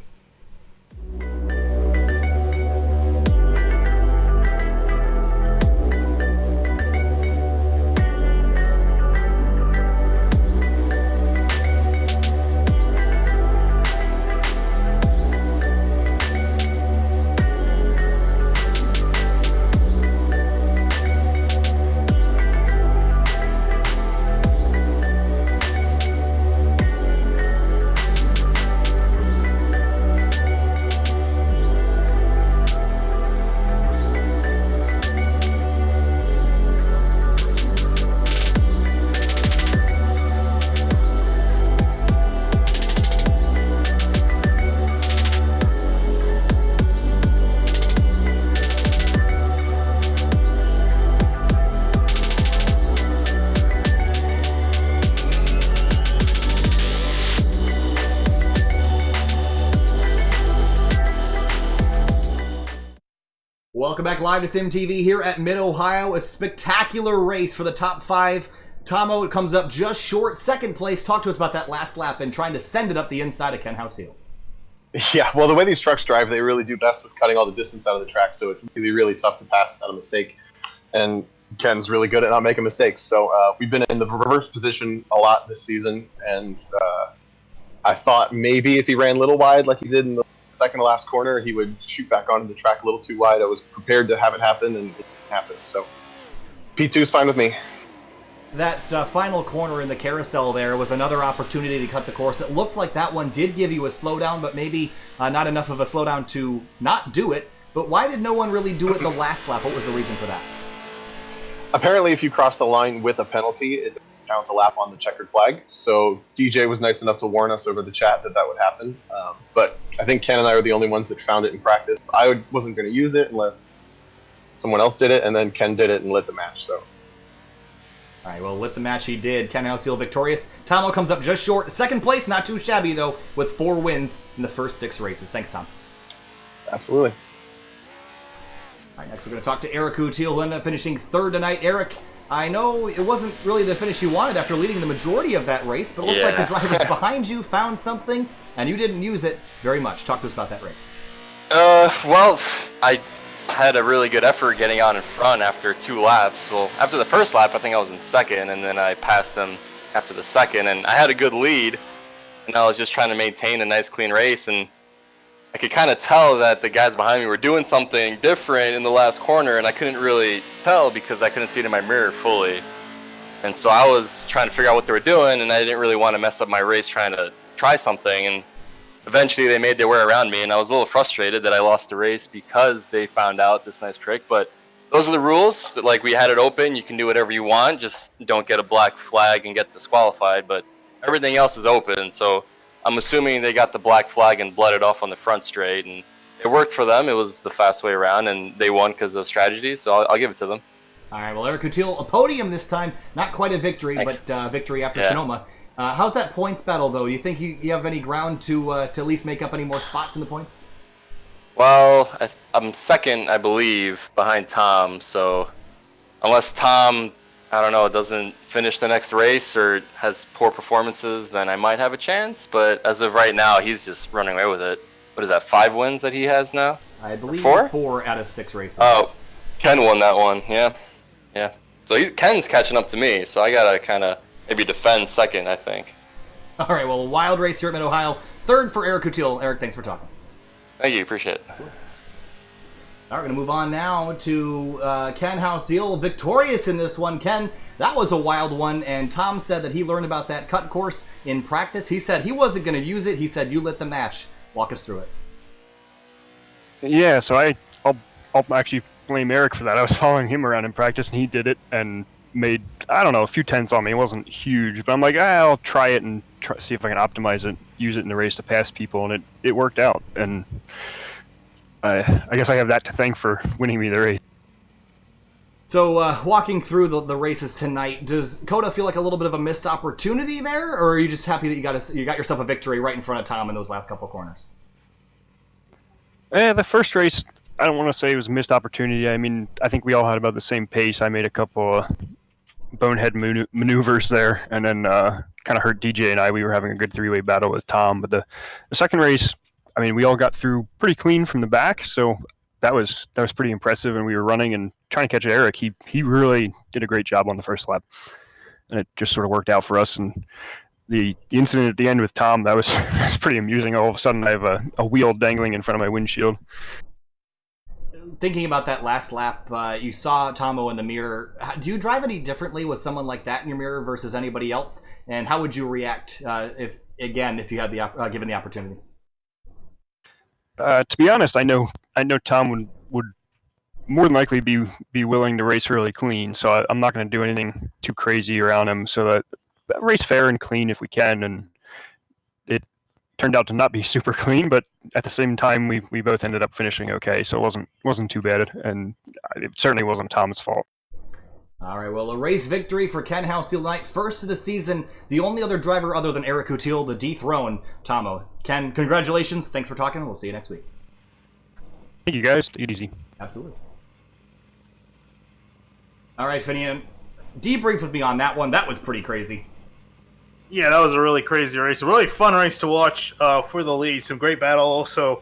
Welcome back live to SimTV here at Mid-Ohio. A spectacular race for the top 5. Tomo comes up just short, second place. Talk to us about that last lap and trying to send it up the inside of Ken Hausil. Yeah, well, the way these trucks drive, they really do best with cutting all the distance out of the track, so it's really, really tough to pass without a mistake. And Ken's really good at not making mistakes. So we've been in the reverse position a lot this season, and I thought maybe if he ran a little wide like he did in the second to last corner, he would shoot back onto the track a little too wide. I was prepared to have it happen, and it didn't happen. So P2 is fine with me. That final corner in the carousel there was another opportunity to cut the course. It looked like that one did give you a slowdown, but maybe not enough of a slowdown to not do it. But why did no one really do it in the last lap? What was the reason for that? Apparently, if you cross the line with a penalty, it doesn't count the lap on the checkered flag. So DJ was nice enough to warn us over the chat that would happen. But I think Ken and I were the only ones that found it in practice. I wasn't going to use it unless someone else did it, and then Ken did it and lit the match. So. All right, well, lit the match he did. Ken Hausil victorious. Tomo comes up just short. Second place, not too shabby, though, with 4 wins in the first 6 races. Thanks, Tom. Absolutely. All right, next we're going to talk to Eric Kutil, who ended up finishing 3rd tonight. Eric, I know it wasn't really the finish you wanted after leading the majority of that race, but it looks like the drivers behind you found something, and you didn't use it very much. Talk to us about that race. Well, I had a really good effort getting out in front after 2 laps. Well, after the first lap, I think I was in second, and then I passed them after the second, and I had a good lead, and I was just trying to maintain a nice, clean race, and I could kind of tell that the guys behind me were doing something different in the last corner, and I couldn't really tell because I couldn't see it in my mirror fully. And so I was trying to figure out what they were doing, and I didn't really want to mess up my race trying to try something. And eventually they made their way around me, and I was a little frustrated that I lost the race because they found out this nice trick. But those are the rules. Like, we had it open. You can do whatever you want. Just don't get a black flag and get disqualified. But everything else is open, so I'm assuming they got the black flag and bled it off on the front straight, and it worked for them. It was the fast way around, and they won because of strategy, so I'll give it to them. All right, well, Eric Kutil, a podium this time. Not quite a victory, Thanks. but victory after Sonoma. How's that points battle, though? Do you think you have any ground to at least make up any more spots in the points? Well, I'm second, I believe, behind Tom, so unless Tom, I don't know, doesn't finish the next race or has poor performances, then I might have a chance. But as of right now, he's just running away with it. What is that, 5 wins that he has now? I believe 4? 4 out of 6 races. Oh, Ken won that one, yeah. So Ken's catching up to me, so I gotta kind of maybe defend second, I think. All right, well, a wild race here at Mid-Ohio. Third for Eric Kutil. Eric, thanks for talking. Thank you, appreciate it. All right, we're going to move on now to Ken Hausiel, victorious in this one. Ken, that was a wild one, and Tom said that he learned about that cut course in practice. He said he wasn't going to use it. He said you lit the match. Walk us through it. Yeah, so I'll actually blame Eric for that. I was following him around in practice, and he did it and made, I don't know, a few tenths on me. It wasn't huge, but I'm like, I'll try it and see if I can optimize it, use it in the race to pass people, and it worked out. And I guess I have that to thank for winning me the race. So, walking through the races tonight, does COTA feel like a little bit of a missed opportunity there, or are you just happy that you got yourself a victory right in front of Tom in those last couple of corners? The first race, I don't want to say it was a missed opportunity. I mean, I think we all had about the same pace. I made a couple of bonehead maneuvers there, and then kind of hurt DJ and I. We were having a good three-way battle with Tom. But the second race, I mean, we all got through pretty clean from the back, so that was pretty impressive. And we were running and trying to catch Eric. He really did a great job on the first lap, and it just sort of worked out for us. And the incident at the end with Tom, that was pretty amusing. All of a sudden, I have a wheel dangling in front of my windshield. Thinking about that last lap, you saw Tomo in the mirror. Do you drive any differently with someone like that in your mirror versus anybody else? And how would you react if you had given the opportunity? To be honest, I know Tom would more than likely be willing to race really clean. So I'm not going to do anything too crazy around him. So that race fair and clean if we can. And it turned out to not be super clean, but at the same time, we both ended up finishing okay. So it wasn't too bad, and it certainly wasn't Tom's fault. All right, well, a race victory for Ken Hausiel tonight. First of the season, the only other driver other than Eric Kutil to dethrone Tomo. Ken, congratulations. Thanks for talking. We'll see you next week. Thank you, guys. Take it easy. Absolutely. All right, Finian, debrief with me on that one. That was pretty crazy. Yeah, that was a really crazy race. A really fun race to watch for the lead. Some great battle. Also,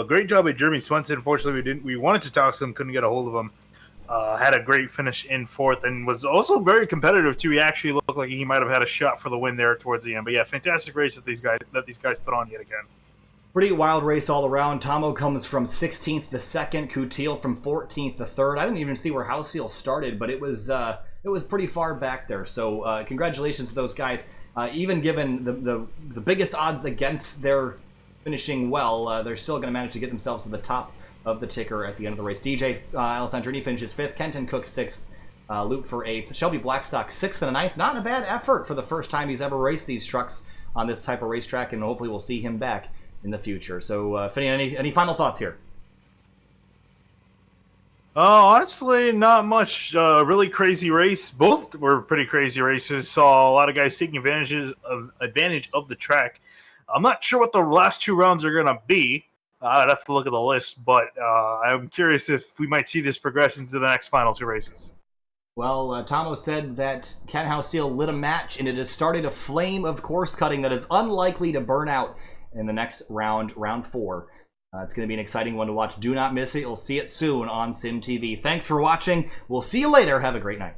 great job by Jeremy Swenson. Unfortunately, we wanted to talk to him, couldn't get a hold of him. Had a great finish in fourth and was also very competitive too. He actually looked like he might have had a shot for the win there towards the end. But yeah, fantastic race that these guys put on yet again. Pretty wild race all around. Tomo comes from 16th to 2nd, Kutil from 14th to 3rd. I didn't even see where Hausiel started, but it was pretty far back there. So congratulations to those guys. Even given the biggest odds against their finishing well, they're still going to manage to get themselves to the top of the ticker at the end of the race. DJ Alessandrini finishes 5th, Kenton Cook 6th, Luke for 8th, Shelby Blackstock 6th and a 9th. Not a bad effort for the first time he's ever raced these trucks on this type of racetrack, and hopefully we'll see him back in the future. So, Finney, any final thoughts here? Honestly, not much. Really crazy race. Both were pretty crazy races. Saw a lot of guys taking advantage of the track. I'm not sure what the last two rounds are going to be. I'd have to look at the list, but I'm curious if we might see this progress into the next final two races. Well, Tomo said that Ken Hausiel lit a match, and it has started a flame of course cutting that is unlikely to burn out in the next round, round 4. It's going to be an exciting one to watch. Do not miss it. You'll see it soon on Sim TV. Thanks for watching. We'll see you later. Have a great night.